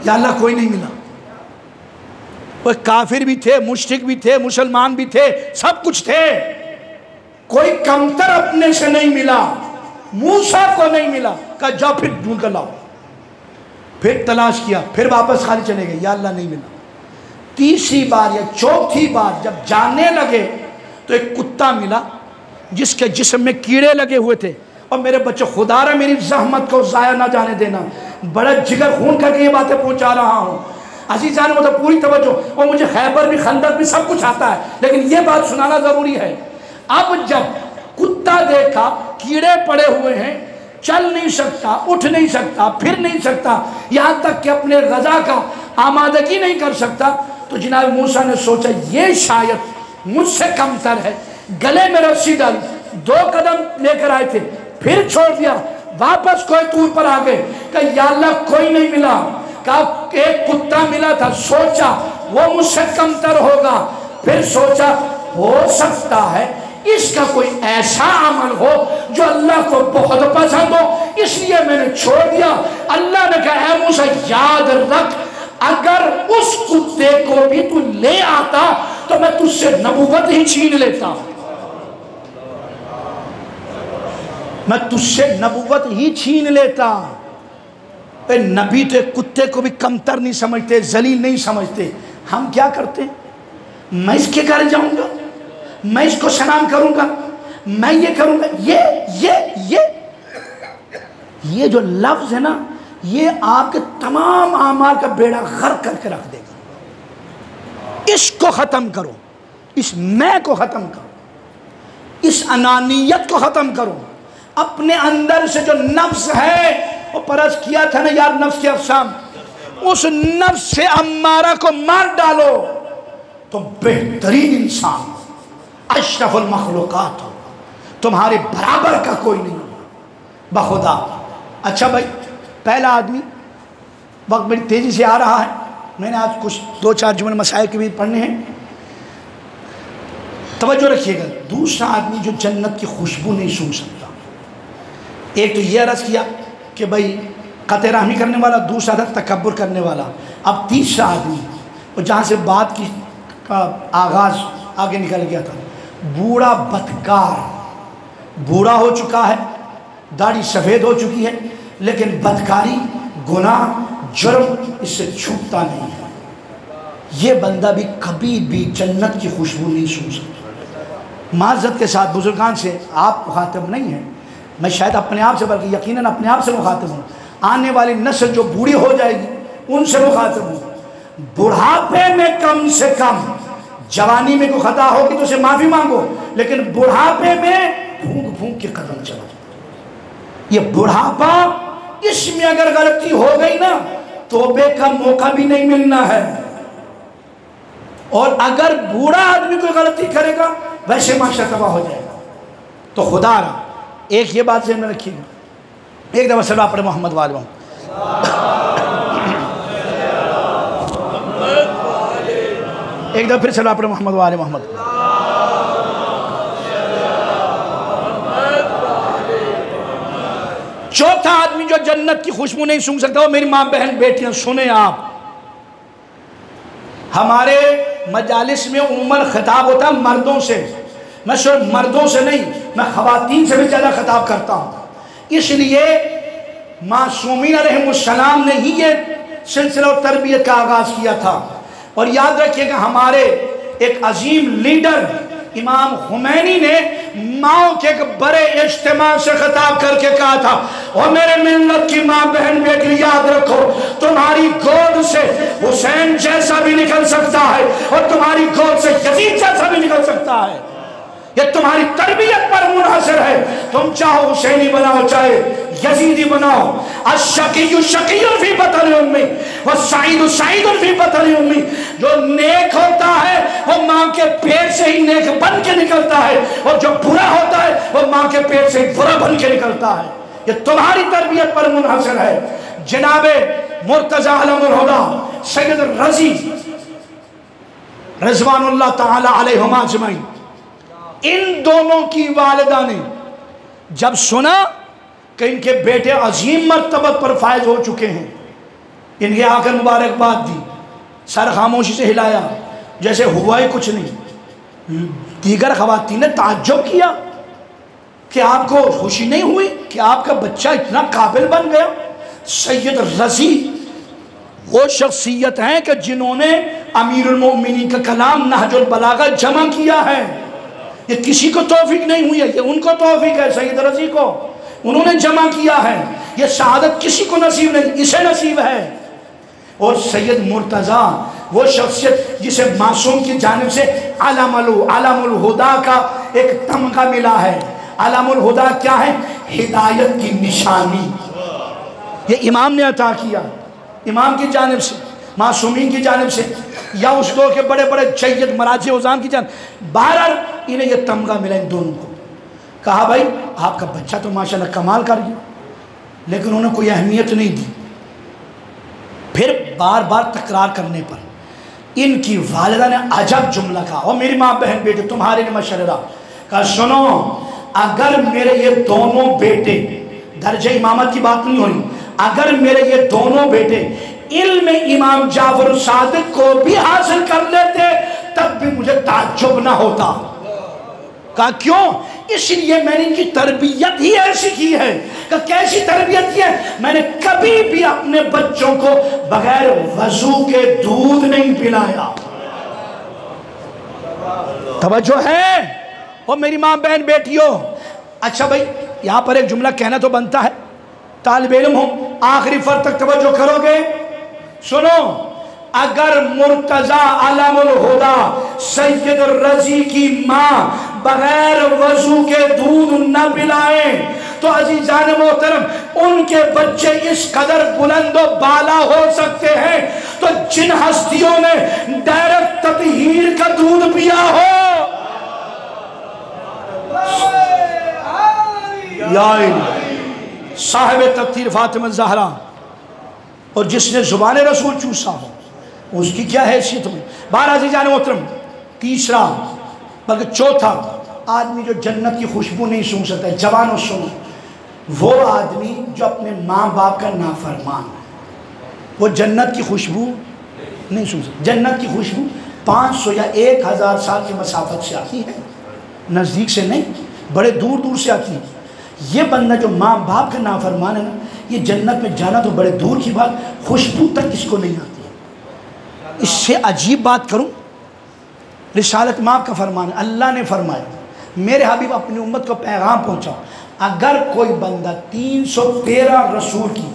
یا اللہ کوئی نہیں ملا۔ وہ کافر بھی تھے، مشرک بھی تھے، مسلمان بھی تھے، سب کچھ تھے، کوئی کمتر اپنے سے نہیں ملا، موسیٰ کو نہیں ملا۔ کہا جاؤ پھر ڈھونڈ کر لاؤ، پھر تلاش کیا، پھر واپس خالی چلے گئے، یا اللہ نہیں ملا۔ تیسری بار یا چوتھی بار جب جانے لگے تو ایک کتا ملا جس کے جسم میں کیڑے لگے ہوئے تھے، اور میرے بچے خدا رہا میری زحمت کو ضائع نہ جانے دینا، بڑا جگر خون کر کے یہ باتیں پہنچا رہا ہوں عزیزان، وہ تو پوری توجہ، اور مجھے خیبر بھی خندق بھی سب کچھ آتا ہے، لیکن یہ بات سنانا ضروری ہے۔ اب جب کتا دیکھا کیڑے پڑے ہوئے ہیں، چل نہیں سکتا، اٹھ نہیں سکتا، پھر نہیں سکتا، یہاں تک کہ اپنے غذا کا آمادگی نہیں کر سکتا، تو جناب موسیٰ نے سوچا یہ شاید مجھ سے کمتر ہے، گلے میں رسی ڈال، 2 قدم لے کر آئے تھے، پھر چھوڑ دیا، واپس کوئی طور پر آ گئے، کہ یا اللہ کوئی نہیں ملا، کہا ایک کتا ملا تھا، سوچا وہ مجھ سے کمتر ہوگا، پھر سوچا ہو سکتا ہے اس کا کوئی ایسا عمل ہو جو اللہ کو بہت پسند ہو، اس لیے میں نے چھوڑ دیا۔ اللہ نے کہا اے موسیٰ یاد رکھ، اگر اس کتے کو بھی تو لے آتا تو میں تجھ سے نبوت ہی چھین لیتا، میں تجھ سے نبوت ہی چھین لیتا۔ اے نبی تو ایک کتے کو بھی کمتر نہیں سمجھتے، ذلیل نہیں سمجھتے۔ ہم کیا کرتے ہیں؟ میں اس کے گھر جاؤں گا، میں اس کو سلام کروں گا، میں یہ کروں گا، یہ جو لفظ ہے نا، یہ آپ کے تمام اعمال کا بیڑا غرق کر کے رکھ دے گا۔ اس کو ختم کرو، اس میں کو ختم کرو، اس انانیت کو ختم کرو، اپنے اندر سے جو نفس ہے، وہ پرس کیا تھا نا یار نفس کے اقسام، اس نفس سے امارہ کو مار ڈالو تو بہترین انسان، اشرف المخلوقات ہو، تمہارے برابر کا کوئی نہیں بخدا۔ اچھا بھائی، پہلا آدمی، وقت بڑی تیزی سے آ رہا ہے، میں نے آج کچھ 2-4 جملے مسائل کے بھی پڑھنے ہیں، توجہ رکھیے گا۔ دوسرا آدمی جو جنت کی خوشبو نہیں سن سکتا، ایک تو یہ عرض کیا کہ بھائی قطع رحمی کرنے والا، دوسرا تھا تکبر کرنے والا، اب تیسرا آدمی، اور جہاں سے بات کی آغاز آگے نکل گیا تھا، بوڑھا بدکار، بوڑھا ہو چکا ہے، داڑھی سفید ہو چکی ہے، لیکن بدکاری، گناہ، جرم اس سے چھوٹتا نہیں ہے، یہ بندہ بھی کبھی بھی جنت کی خوشبو نہیں سن سکتا۔ معذرت کے ساتھ بزرگان سے آپ مخاطب نہیں ہیں، میں شاید اپنے آپ سے بلکہ یقیناً اپنے آپ سے مخاطب ہوں، آنے والی نسل جو بوڑھی ہو جائے گی ان سے مخاطب ہوں۔ بڑھاپے میں کم سے کم، جوانی میں کوئی خطا ہوگی تو اسے معافی مانگو، لیکن بڑھاپے میں بھونک بھونک کے قدم چلا جاتا۔ یہ بڑھاپا، اس میں اگر غلطی ہو گئی نا توبے کا موقع بھی نہیں ملنا ہے، اور اگر بوڑھا آدمی کوئی غلطی کرے گا ویسے معاشرہ تباہ ہو جائے گا۔ تو خدا رہا ایک یہ بات ذہن میں رکھیے گا، ایک دفعہ صلی اللہ پڑھے محمد والے محمد، ایک دفعہ پھر صلی اللہ پڑھے محمد والے محمد۔ چوتھا آدمی جو جنت کی خوشبو نہیں سونگھ سکتا، وہ میری ماں بہن بیٹیاں سنیں آپ، ہمارے مجالس میں عموماً خطاب ہوتا ہے مردوں سے، میں صرف مردوں سے نہیں، میں خواتین سے بھی زیادہ خطاب کرتا ہوں، اس لیے معصومین علیہ السلام نے ہی یہ سلسلہ و تربیت کا آغاز کیا تھا۔ اور یاد رکھیے گا ہمارے ایک عظیم لیڈر امام خمینی نے ماؤں کے ایک بڑے اجتماع سے خطاب کر کے کہا تھا، اور میرے ملت کی ماں بہن بیٹی یاد رکھو، تمہاری گود سے حسین جیسا بھی نکل سکتا ہے اور تمہاری گود سے یزید جیسا بھی نکل سکتا ہے، یہ تمہاری تربیت پر منحصر ہے، تم چاہو حسینی بناؤ چاہے یزیدی بناؤ، الشقی شقی فی بطن امی والسعید سعید فی بطن امی، جو نیک ہوتا ہے وہ ماں کے پیٹ سے ہی نیک بن کے نکلتا ہے، اور جو برا ہوتا ہے وہ ماں کے پیٹ سے ہی برا بن کے نکلتا ہے۔ یہ تمہاری تربیت پر منحصر ہے۔ جناب مرتضی علم الہدیٰ سید الرضی رضوان اللہ تعالی علیہما اجمعین، ان دونوں کی والدہ نے جب سنا کہ ان کے بیٹے عظیم مرتبہ پر فائز ہو چکے ہیں، ان کے آ کر مبارکباد دی، سر خاموشی سے ہلایا جیسے ہوا ہی کچھ نہیں۔ دیگر خواتین نے تعجب کیا کہ آپ کو خوشی نہیں ہوئی کہ آپ کا بچہ اتنا قابل بن گیا؟ سید رضی وہ شخصیت ہیں کہ جنہوں نے امیر المومنین کا کلام نہج البلاغہ جمع کیا ہے۔ یہ کسی کو توفیق نہیں ہوئی ہے، یہ ان کو توفیق ہے، سید رضی کو انہوں نے جمع کیا ہے۔ یہ سعادت کسی کو نصیب نہیں، اسے نصیب ہے۔ اور سید مرتضی وہ شخصیت جسے معصوم کی جانب سے علم الہدیٰ کا ایک تمغہ ملا ہے۔ علم الہدیٰ کیا ہے؟ ہدایت کی نشانی، یہ امام نے عطا کیا، امام کی جانب سے، معصومین کی جانب سے، یا اس دور کے بڑے بڑے جید مراجع عظام کی جانب، بہرحال انہیں یہ تمغہ ملا ان دونوں کو۔ کہا بھائی آپ کا بچہ تو ماشاءاللہ کمال کر گیا، لیکن انہوں نے کوئی اہمیت نہیں دی۔ پھر بار بار تکرار کرنے پر ان کی والدہ نے عجب جملہ کہا، اور میری ماں بہن بیٹے تمہارے لیے مشورہ، کہا سنو، اگر میرے یہ دونوں بیٹے، درجہ امامت کی بات نہیں ہوئی، اگر میرے یہ دونوں بیٹے علم امام جعفر صادق کو بھی حاصل کر لیتے تب بھی مجھے تعجب نہ ہوتا۔ کہا کیوں؟ اس لیے میں نے ان کی تربیت ہی ایسی کی ہے۔ کہ کیسی تربیت کی ہے؟ میں نے کبھی بھی اپنے بچوں کو بغیر وضو کے دودھ نہیں پلایا۔ توجہ ہے؟ اور میری ماں بہن بیٹیوں، اچھا بھائی یہاں پر ایک جملہ کہنا تو بنتا ہے، طالب علم ہوں، آخری فرد تک توجہ کرو گے؟ سنو، اگر مرتضی علم الہدیٰ سید الرضی کی ماں بغیر وضو کے دودھ نہ پلائیں تو عزیزان محترم ان کے بچے اس قدر بلند و بالا ہو سکتے ہیں تو جن ہستیوں نے ڈائریکٹ تطہیر کا دودھ پیا ہو، یا صاحب تطہیر فاطمہ زہرا، اور جس نے زبان رسول چوسا ہو اس کی کیا حیثیت ہوئی؟ بارہ عزیزان محترم، تیسرا بلکہ چوتھا آدمی جو جنت کی خوشبو نہیں سونگ سکتا ہے، جوانوں سنو، وہ آدمی جو اپنے ماں باپ کا نافرمان ہے، وہ جنت کی خوشبو نہیں سونگ سکتا۔ جنت کی خوشبو 500 یا 1000 سال کی مسافت سے آتی ہے، نزدیک سے نہیں، بڑے دور دور سے آتی ہے۔ یہ بندہ جو ماں باپ کا نافرمان ہے نا، یہ جنت میں جانا تو بڑے دور کی بات، خوشبو تک اس کو نہیں آتی ہے۔ اس سے عجیب بات کروں، رسالت ماں کا فرمان ہے، اللہ نے فرمایا میرے حبیب اپنی امت کو پیغام پہنچاؤ، اگر کوئی بندہ 313 رسول کی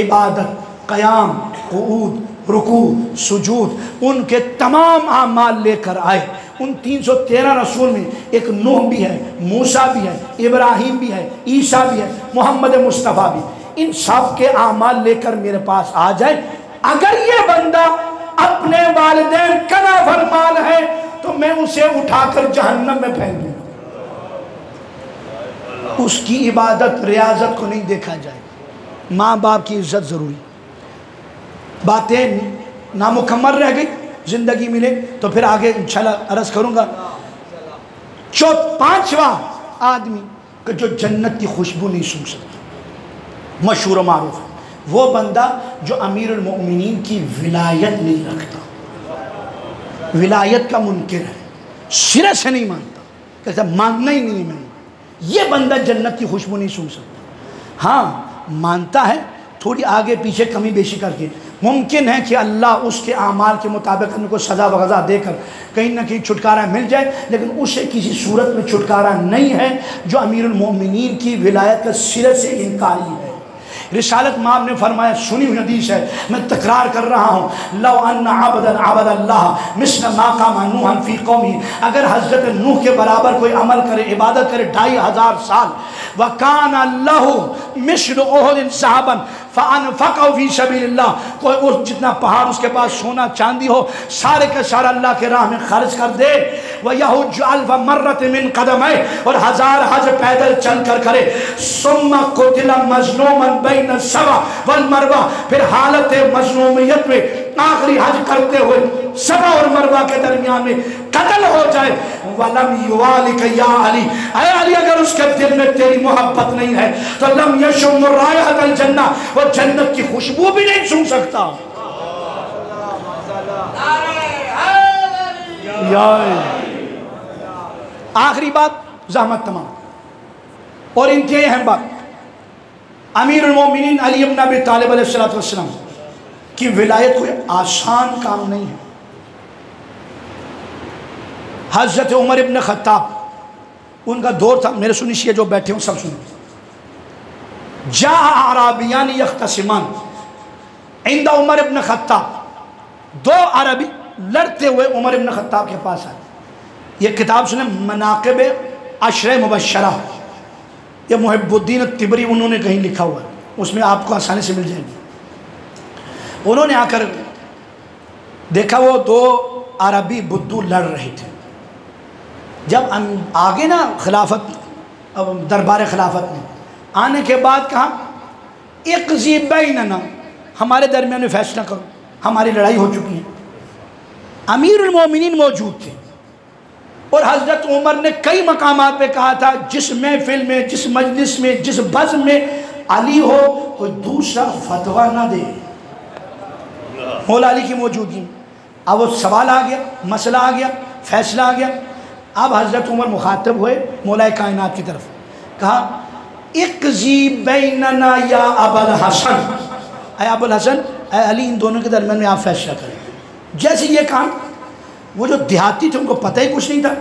عبادت، قیام، قعود، رکوع، سجود، ان کے تمام اعمال لے کر آئے، ان 313 رسول میں ایک نوح بھی ہے، موسیٰ بھی ہے، ابراہیم بھی ہے، عیسیٰ بھی ہے، محمد مصطفیٰ بھی، ان سب کے اعمال لے کر میرے پاس آ جائے، اگر یہ بندہ اپنے والدین کا نافرمان ہے تو میں اسے اٹھا کر جہنم میں پھینک دوں۔ اس کی عبادت ریاضت کو نہیں دیکھا جائے، ماں باپ کی عزت ضروری۔ باتیں نامکمل رہ گئی، زندگی ملے تو پھر آگے انشاءاللہ عرض کروں گا۔ پانچواں آدمی کہ جو جنت کی خوشبو نہیں سونگ سکتا، مشہور و معروف، وہ بندہ جو امیر المؤمنین کی ولایت نہیں رکھتا، ولایت کا منکر ہے، سرے سے نہیں مانتا، کہتا ماننا ہی نہیں ہے میں نے، یہ بندہ جنت کی خوشبو نہیں سونگ سکتا۔ ہاں مانتا ہے تھوڑی آگے پیچھے کمی بیشی کر کے، ممکن ہے کہ اللہ اس کے اعمال کے مطابق ان کو سزا وغذا دے کر کہیں نہ کہیں چھٹکارا مل جائے، لیکن اسے کسی صورت میں چھٹکارا نہیں ہے جو امیر المومنین کی ولایت کا سرے سے انکاری ہے۔ رسالت مآب نے فرمایا، سنی ہوئی حدیث ہے، میں تکرار کر رہا ہوں، لو ان عبدا عبد اللہ مثل ما قام نوحا فی قومی، اگر حضرت نوح کے برابر کوئی عمل کرے، عبادت کرے 2500 سال، وکان لہ مثل احد ذہبا فَأَنْفَقَهُ فِي سَبِيلِ اللَّهِ، کوئی اس جتنا پہاڑ اس کے پاس سونا چاندی ہو سارے کے سارا اللہ کے راہ میں خرچ کر دے، وَيَحُجُّ أَلْفَ مَرَّةٍ مِّن قَدَمَيْهِ، اور 1000 حج پیدل چل کر کرے، ثُمَّ قُتِلَ مَظْلُومًا بَيْنَ الصَّفَا وَالْمَرْوَةِ، پھر حالت مظلومیت میں آخری حج کرتے ہوئے صفا اور مروہ کے درمیان میں قتل ہو جائے، وَلَمْ يُوَالِكَ يَا عَلِي، اے علی اگر اس کے دل میں تیری محبت نہیں ہے تو لَمْ يَشُمُّ رَائِحَةَ الْجَنَّةِ، وہ جنت کی خوشبو بھی نہیں سن سکتا۔ آخری بات زحمت تمام اور انتہائی اہم بات، امیر المومنین علی بن ابی طالب علیہ السلام کی ولایت کوئی آسان کام نہیں ہے۔ حضرت عمر ابن خطاب ان کا دور تھا، میرے سنیے جو بیٹھے ہوں سب سنیں، جاء اعرابیان یختصمان عند عمر ابن خطاب، 2 عربی لڑتے ہوئے عمر ابن خطاب کے پاس آئے۔ یہ کتاب سنیں، مناقب عشر مبشرہ، یہ محب الدین الطبری انہوں نے کہیں لکھا ہوا ہے، اس میں آپ کو آسانی سے مل جائے گی۔ انہوں نے آ کر دیکھا وہ 2 عربی بدو لڑ رہے تھے۔ جب آگے نا خلافت دربار خلافت میں آنے کے بعد کہا اقضی بیننا، ہمارے درمیان میں فیصلہ کرو، ہماری لڑائی ہو چکی ہے۔ امیر المومنین موجود تھے اور حضرت عمر نے کئی مقامات پہ کہا تھا جس محفل میں، جس مجلس میں، جس بزم میں علی ہو کوئی دوسرا فتویٰ نہ دے، مولا علی کی موجودگی میں۔ اب وہ سوال آ گیا، مسئلہ آ گیا، فیصلہ آ گیا۔ اب حضرت عمر مخاطب ہوئے مولا کائنات کی طرف، کہا اقضی بیننا یا ابا الحسن، اے ابو الحسن، اے علی، ان دونوں کے درمیان میں آپ فیصلہ کریں۔ جیسے یہ کام، وہ جو دیہاتی تھے ان کو پتہ ہی کچھ نہیں تھا،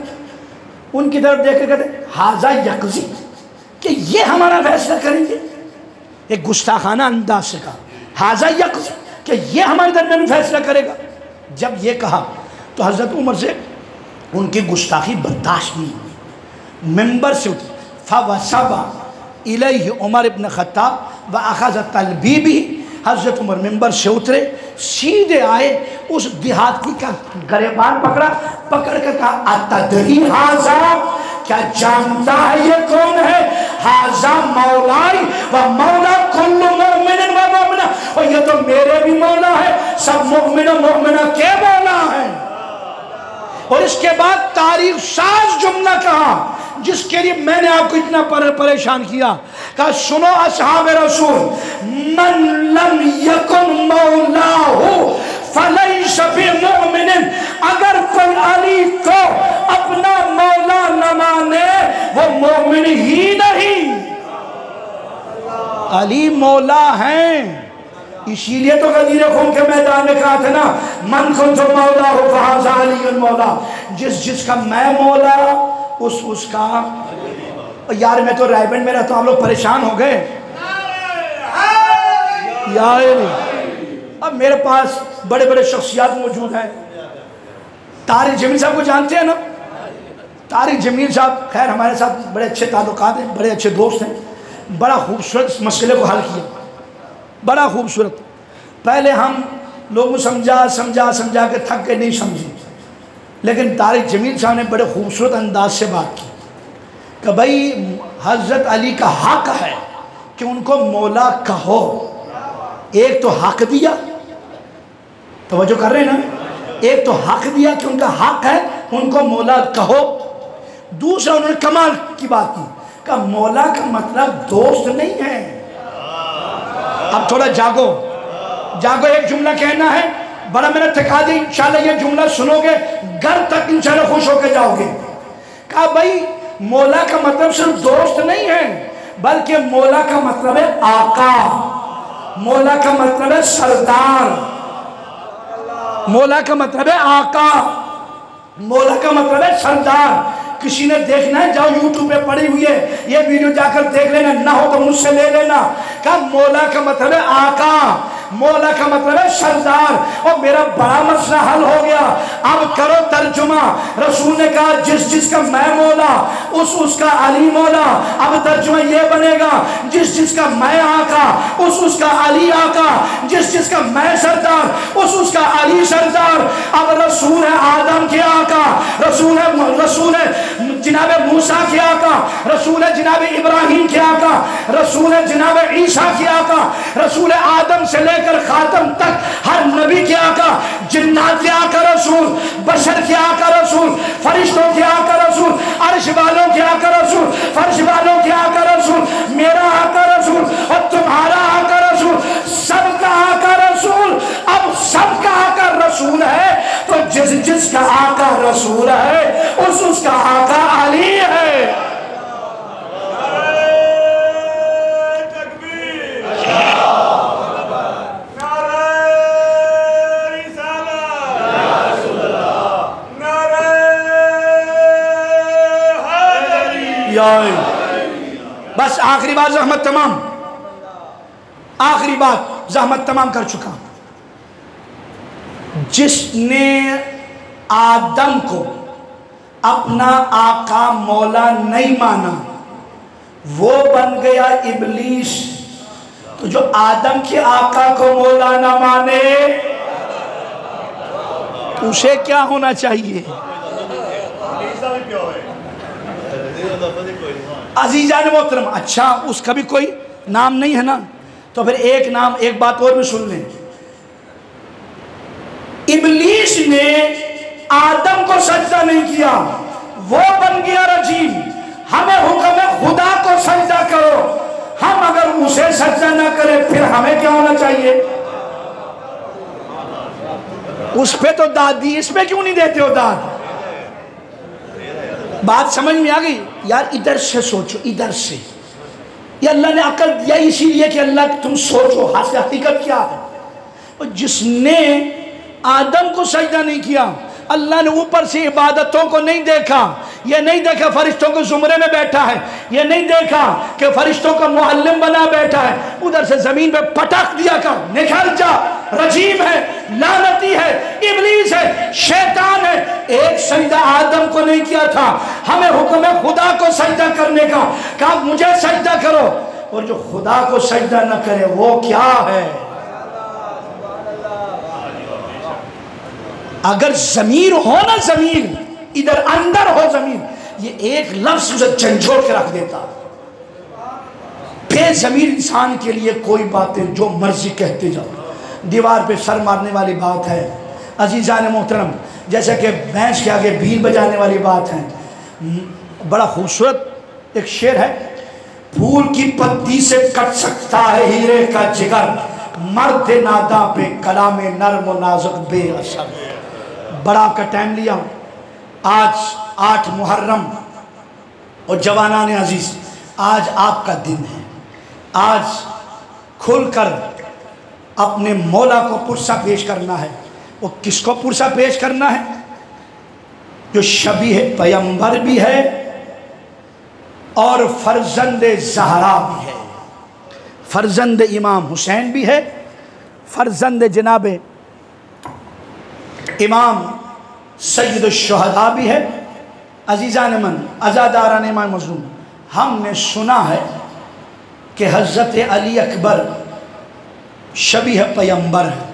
ان کی طرف دیکھ کر کہتے حاذا یقضی، کہ یہ ہمارا فیصلہ کریں گے، ایک گستاخانہ انداز سے کہا حاذا یقضی، کہ یہ ہمارے درمیان میں فیصلہ کرے گا۔ جب یہ کہا تو حضرت عمر سے ان کی گستاخی برداشت نہیں ہوئی، ممبر سے اترے، فوسب الیہ عمر ابن خطاب واخذ تلبیبہ، حضرت عمر ممبر سے اترے، سیدھے آئے، اس دیہاتی کا گریبان پکڑ کر کہا اتدری ھذا، کیا جانتا ہے یہ کون ہے؟ ھذا مولائی و مولا کل مؤمن و مؤمنہ، اور یہ تو میرے بھی مولا ہے، سب مؤمن و مؤمنہ کے مولا ہیں۔ اور اس کے بعد تاریخ ساز جملہ کہا جس کے لیے میں نے آپ کو اتنا پریشان کیا، کہا سنو اصحاب رسول، من لم یکن مولاہ فلیس بمؤمن، اگر کوئی علی کو اپنا مولا نہ مانے وہ مومن ہی نہیں۔ علی مولا ہیں، اسی لیے تو غدیر خون کے میدان میں کہا تھا نا من کنت مولا ہو فہذا علی المولا، جس کا میں مولا اس کا۔ یار میں تو رائے بینڈ میں رہتا ہوں، آپ لوگ پریشان ہو گئے یار۔ اب میرے پاس بڑے بڑے شخصیات موجود ہیں، طارق جمیل صاحب کو جانتے ہیں نا؟ طارق جمیل صاحب خیر ہمارے ساتھ بڑے اچھے تعلقات ہیں، بڑے اچھے دوست ہیں، بڑا خوبصورت اس مسئلے کو حل کیا، بڑا خوبصورت۔ پہلے ہم لوگوں سمجھا کے تھک کے نہیں سمجھے، لیکن طارق جمیل صاحب نے بڑے خوبصورت انداز سے بات کی کہ بھائی حضرت علی کا حق ہے کہ ان کو مولا کہو۔ ایک تو حق دیا، توجہ کر رہے ہیں نا، ایک تو حق دیا کہ ان کا حق ہے ان کو مولا کہو، دوسرا انہوں نے کمال کی بات کی کہ مولا کا مطلب دوست نہیں ہے۔ اب تھوڑا جاگو، ایک جملہ کہنا ہے، بڑا میں نے تھکا دی، انشاءاللہ یہ جملہ سنو گے گھر تک انشاءاللہ خوش ہو کے جاؤ گے۔ کہا بھائی مولا کا مطلب صرف دوست نہیں ہے، بلکہ مولا کا مطلب ہے آقا، مولا کا مطلب ہے سردار، مولا کا مطلب ہے آقا، مولا کا مطلب ہے سردار۔ کسی نے دیکھنا ہے جاؤ یوٹیوب پہ پڑی ہوئی ہے یہ ویڈیو، جا کر دیکھ لینا، نہ ہو تو مجھ سے لے لینا۔ کہا مولا کا مطلب ہے آقا، مولا کا مطلب ہے سردار. اور میرا بڑا مسئلہ حل ہو گیا. اب کرو ترجمہ. رسول نے کہا جس جس کا میں مولا اس کا علی مولا. اب ترجمہ یہ بنے گا جس کا میں آقا اس کا علی آقا. جس کا میں سردار اس کا علی سردار. اب رسول ہے آدم کے آقا, رسول ہے جناب موسیٰ کے آقا, رسول ہے جناب ابراہیم کے آقا, رسول ہے جناب عیسیٰ کے آقا, رسول ہے آدم سے لے کر خاتم تک ہر نبی کے آقا. جنات کے آقا رسول, بشر کے آقا رسول, فرشتوں کے آقا رسول, عرش والوں کے آقا رسول, فرش والوں کے آقا رسول, میرا آقا رسول اور تمہارا آقا رسول, سب کا آقا رسول. اب سب کا آقا رسول ہے تو جس کا آقا رسول ہے اس کا آقا علی ہے. بس آخری بات زحمت تمام, آخری بات زحمت تمام کر چکا. جس نے آدم کو اپنا آقا مولا نہیں مانا وہ بن گیا ابلیس. تو جو آدم کے آقا کو مولا نہ مانے اسے کیا ہونا چاہیے؟ عزیزان محترم, اچھا اس کا بھی کوئی نام نہیں ہے نا, تو پھر ایک نام, ایک بات اور بھی سن لیں. ابلیس نے آدم کو سجدہ نہیں کیا, وہ بن گیا رجیم. ہمیں حکم ہے خدا کو سجدہ کرو. ہم اگر اسے سجدہ نہ کریں پھر ہمیں کیا ہونا چاہیے؟ اس پہ تو داد دی, اس پہ کیوں نہیں دیتے ہو داد؟ بات سمجھ میں آ گئی یار؟ ادھر سے سوچو, ادھر سے. یہ اللہ نے عقل دیا اسی لیے کہ اللہ تم سوچو حقیقت کیا ہے. اور جس نے آدم کو سجدہ نہیں کیا, اللہ نے اوپر سے عبادتوں کو نہیں دیکھا. یہ نہیں دیکھا فرشتوں کو زمرے میں بیٹھا ہے, یہ نہیں دیکھا کہ فرشتوں کا معلم بنا بیٹھا ہے. ادھر سے زمین پہ پٹک دیا کر نکل جا, رجیم ہے, لعنتی ہے, ابلیس ہے, شیطان ہے. ایک سجدہ آدم کو نہیں کیا تھا. ہمیں حکم ہے خدا کو سجدہ کرنے کا, کہا مجھے سجدہ کرو. اور جو خدا کو سجدہ نہ کرے وہ کیا ہے؟ اگر ضمیر ہو نا, ضمیر ادھر اندر ہو ضمیر, یہ ایک لفظ اسے جھنجھوڑ کے رکھ دیتا. بے ضمیر انسان کے لیے کوئی باتیں جو مرضی کہتے جاؤ, دیوار پہ سر مارنے والی بات ہے. عزیزان محترم, جیسے کہ بھینس کے آگے بھیل بجانے والی بات ہے. بڑا خوبصورت ایک شعر ہے, پھول کی پتی سے کٹ سکتا ہے ہیرے کا جگر, مرد ناداں پہ کلام نرم و نازک بے اثر. بڑا آپ کا ٹائم لیا. آج 8 محرم اور جوانان عزیز, آج آپ کا دن ہے. آج کھل کر اپنے مولا کو پرسہ پیش کرنا ہے. وہ کس کو پرسہ پیش کرنا ہے؟ جو شبیہ پیغمبر بھی ہے اور فرزند زہرا بھی ہے, فرزند امام حسین بھی ہے, فرزند جناب امام سید الشہداء بھی ہے. عزیزان من, عزاداران امام مظلوم, ہم نے سنا ہے کہ حضرت علی اکبر شبیہ پیغمبر ہے.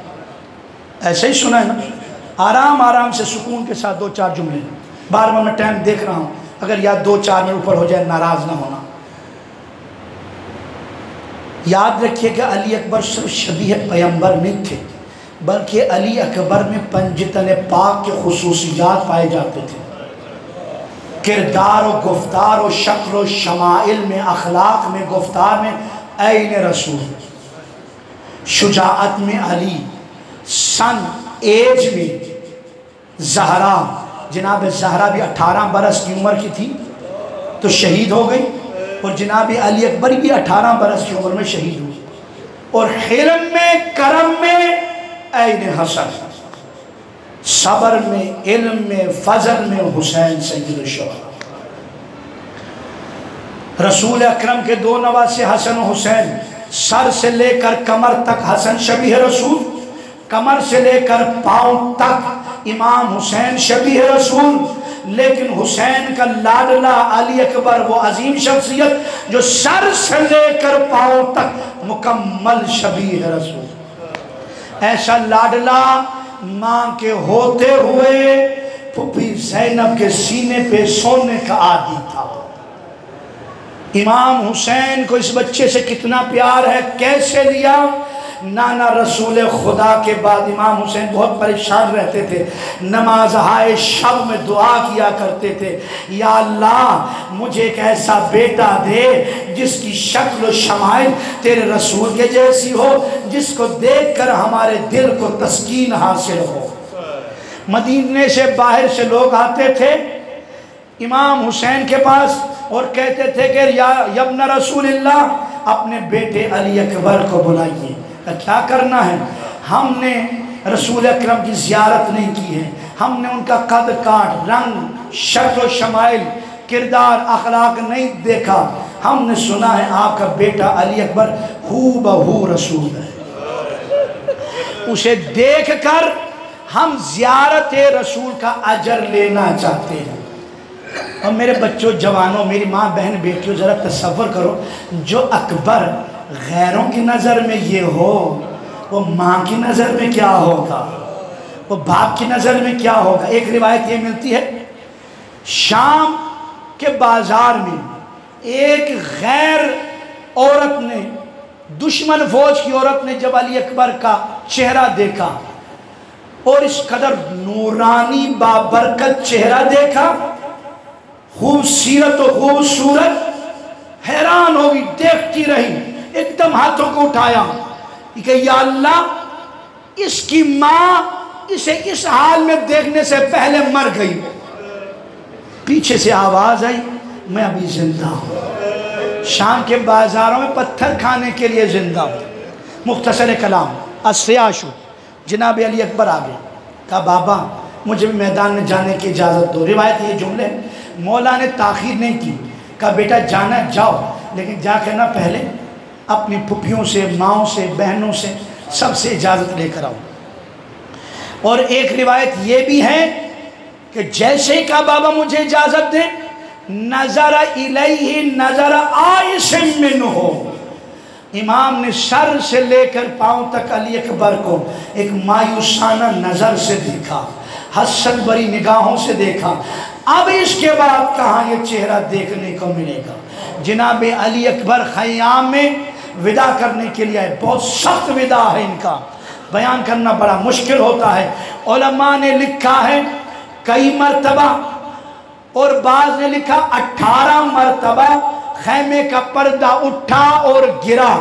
ایسے ہی سنا ہے نا؟ آرام آرام سے سکون کے ساتھ 2-4 جملے. بار بار میں ٹائم دیکھ رہا ہوں, اگر یا 2-4 میں اوپر ہو جائے ناراض نہ ہونا. یاد رکھیے کہ علی اکبر صرف شبیہ پیغمبر نہیں تھے, بلکہ علی اکبر میں پنجتن پاک کے خصوصیات پائے جاتے تھے. کردار و گفتار و شکل و شمائل میں, اخلاق میں, گفتار میں عین رسول. شجاعت میں علی, سن ایج میں زہرا, جناب زہرا بھی 18 برس کی عمر کی تھی تو شہید ہو گئی, اور جناب علی اکبر بھی 18 برس کی عمر میں شہید ہوئی. اور حلم میں, کرم میں عین حسن, صبر میں, علم میں, فضل میں حسین سید الشہداء. رسول اکرم کے 2 نواسے حسن و حسین سر سے لے کر کمر تک حسن شبیہ رسول، کمر سے لے کر پاؤں تک امام حسین شبیہ رسول، لیکن حسین کا لاڈلا علی اکبر وہ عظیم شخصیت جو سر سے لے کر پاؤں تک مکمل شبیہ رسول، ایسا لاڈلا ماں کے ہوتے ہوئے پھپھی زینب کے سینے پہ سونے کا عادی تھا۔ امام حسین کو اس بچے سے کتنا پیار ہے، کیسے لیا؟ نانا رسول خدا کے بعد امام حسین بہت پریشان رہتے تھے، نماز ہائے شب میں دعا کیا کرتے تھے، یا اللہ مجھے ایک ایسا بیٹا دے جس کی شکل و شمائل تیرے رسول کے جیسی ہو، جس کو دیکھ کر ہمارے دل کو تسکین حاصل ہو۔ مدینے سے باہر سے لوگ آتے تھے امام حسین کے پاس اور کہتے تھے کہ یا ابن رسول اللہ اپنے بیٹے علی اکبر کو بلائیے۔ کیا کرنا ہے؟ ہم نے رسول اکرم کی زیارت نہیں کی ہے، ہم نے ان کا قد کاٹ، رنگ، شکل و شمائل، کردار، اخلاق نہیں دیکھا، ہم نے سنا ہے آپ کا بیٹا علی اکبر ہو بہو رسول ہے، اسے دیکھ کر ہم زیارت رسول کا اجر لینا چاہتے ہیں۔ اور میرے بچوں، جوانوں، میری ماں، بہن، بیٹیوں، ذرا تصور کرو، جو اکبر غیروں کی نظر میں یہ ہو، وہ ماں کی نظر میں کیا ہوگا، وہ باپ کی نظر میں کیا ہوگا۔ ایک روایت یہ ملتی ہے، شام کے بازار میں ایک غیر عورت نے، دشمن فوج کی عورت نے جب علی اکبر کا چہرہ دیکھا اور اس قدر نورانی بابرکت چہرہ دیکھا، خوبصورت و خوبصورت، حیران ہوگی، دیکھتی رہی، ایک دم ہاتھوں کو اٹھایا کہ یا اللہ اس کی ماں اسے اس حال میں دیکھنے سے پہلے مر گئی۔ پیچھے سے آواز آئی، میں ابھی زندہ ہوں، شام کے بازاروں میں پتھر کھانے کے لیے زندہ ہوں۔ مختصر کلام، السیاشو، جناب علی اکبر آگے کہا بابا مجھے بھی میدان میں جانے کی اجازت دو۔ روایت یہ جملے، مولا نے تاخیر نہیں کی، کہا بیٹا جانا جاؤ، لیکن جا کے نہ پہلے اپنی پھپھیوں سے، ماؤں سے، بہنوں سے، سب سے اجازت لے کر آؤ۔ اور ایک روایت یہ بھی ہے کہ جیسے ہی کہا بابا مجھے اجازت دیں، نظر الیہ نظر آئس منہ، امام نے سر سے لے کر پاؤں تک علی اکبر کو ایک مایوسانہ نظر سے دیکھا، حسرت بری نگاہوں سے دیکھا۔ اب اس کے بعد کہاں یہ چہرہ دیکھنے کو ملے گا؟ جناب علی اکبر خیام میں وداع کرنے کے لیے آئے، بہت سخت وداع ہے ان کا، بیان کرنا بڑا مشکل ہوتا ہے۔ علماء نے لکھا ہے کئی مرتبہ، اور بعض نے لکھا 18 مرتبہ خیمے کا پردہ اٹھا اور گرا۔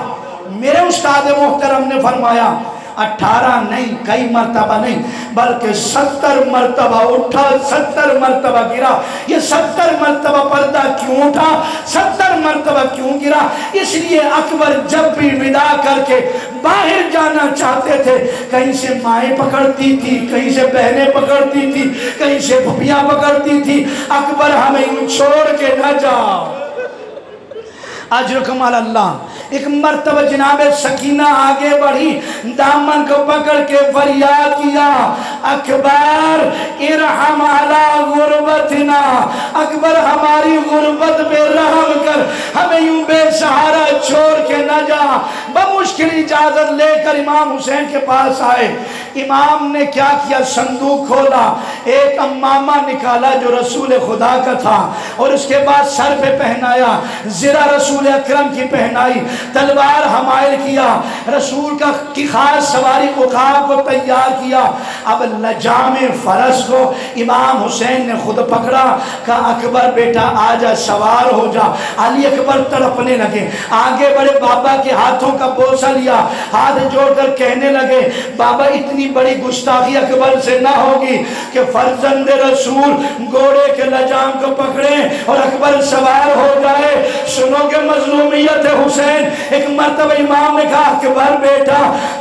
میرے استاد محترم نے فرمایا 18 نہیں، کئی مرتبہ نہیں، بلکہ 70 مرتبہ اٹھا، 70 مرتبہ گرا۔ یہ 70 مرتبہ پردہ کیوں اٹھا، 70 مرتبہ کیوں گرا؟ اس لیے اکبر جب بھی وداع کر کے باہر جانا چاہتے تھے، کہیں سے مائیں پکڑتی تھی، کہیں سے بہنیں پکڑتی تھی، کہیں سے پھپھیاں پکڑتی تھی، اکبر ہمیں یوں چھوڑ کے نہ جاؤ، اجرکم علی اللہ۔ ایک مرتبہ جناب سکینہ آگے بڑھی، دامن کو پکڑ کے فریاد کیا، اکبر ارحم علی غربتنا، اکبر ہماری غربت پہ رحم کر، ہمیں یوں بے سہارا چھوڑ کے نہ جا۔ بمشکل اجازت لے کر امام حسین کے پاس آئے۔ امام نے کیا کیا؟ صندوق کھولا، ایک امامہ نکالا جو رسول خدا کا تھا، اور اس کے بعد سر پہ پہنایا، زرہ رسول اکرم کی پہنائی، تلوار حمائل کیا، رسول کی خاص سواری عقاب کو تیار کیا۔ اب لجام فرس کو امام حسین نے خود پکڑا، کہا اکبر بیٹا آجا، سوار ہو جا۔ علی اکبر تڑپنے لگے، آگے بڑے، بابا کے ہاتھوں کا بوسہ لیا، ہاتھ جوڑ کر کہنے لگے بابا اتنی بڑی گستاخی اکبر سے نہ ہوگی کہ فرزند رسول گھوڑے کے لجام کو پکڑے اور اکبر سوار ہو جائے۔ سنو کہ مظلومیت حسین۔ ایک مرتبہ امام نے کہا اکبر بیٹا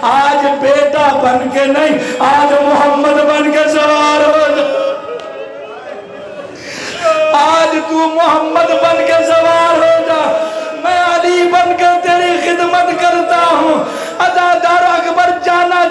آج بیٹا بن کے نہیں، آج محمد بن کے سوار ہو جا، آج تو محمد بن کے سوار ہو جا، میں علی بن کر تیری خدمت کرتا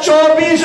24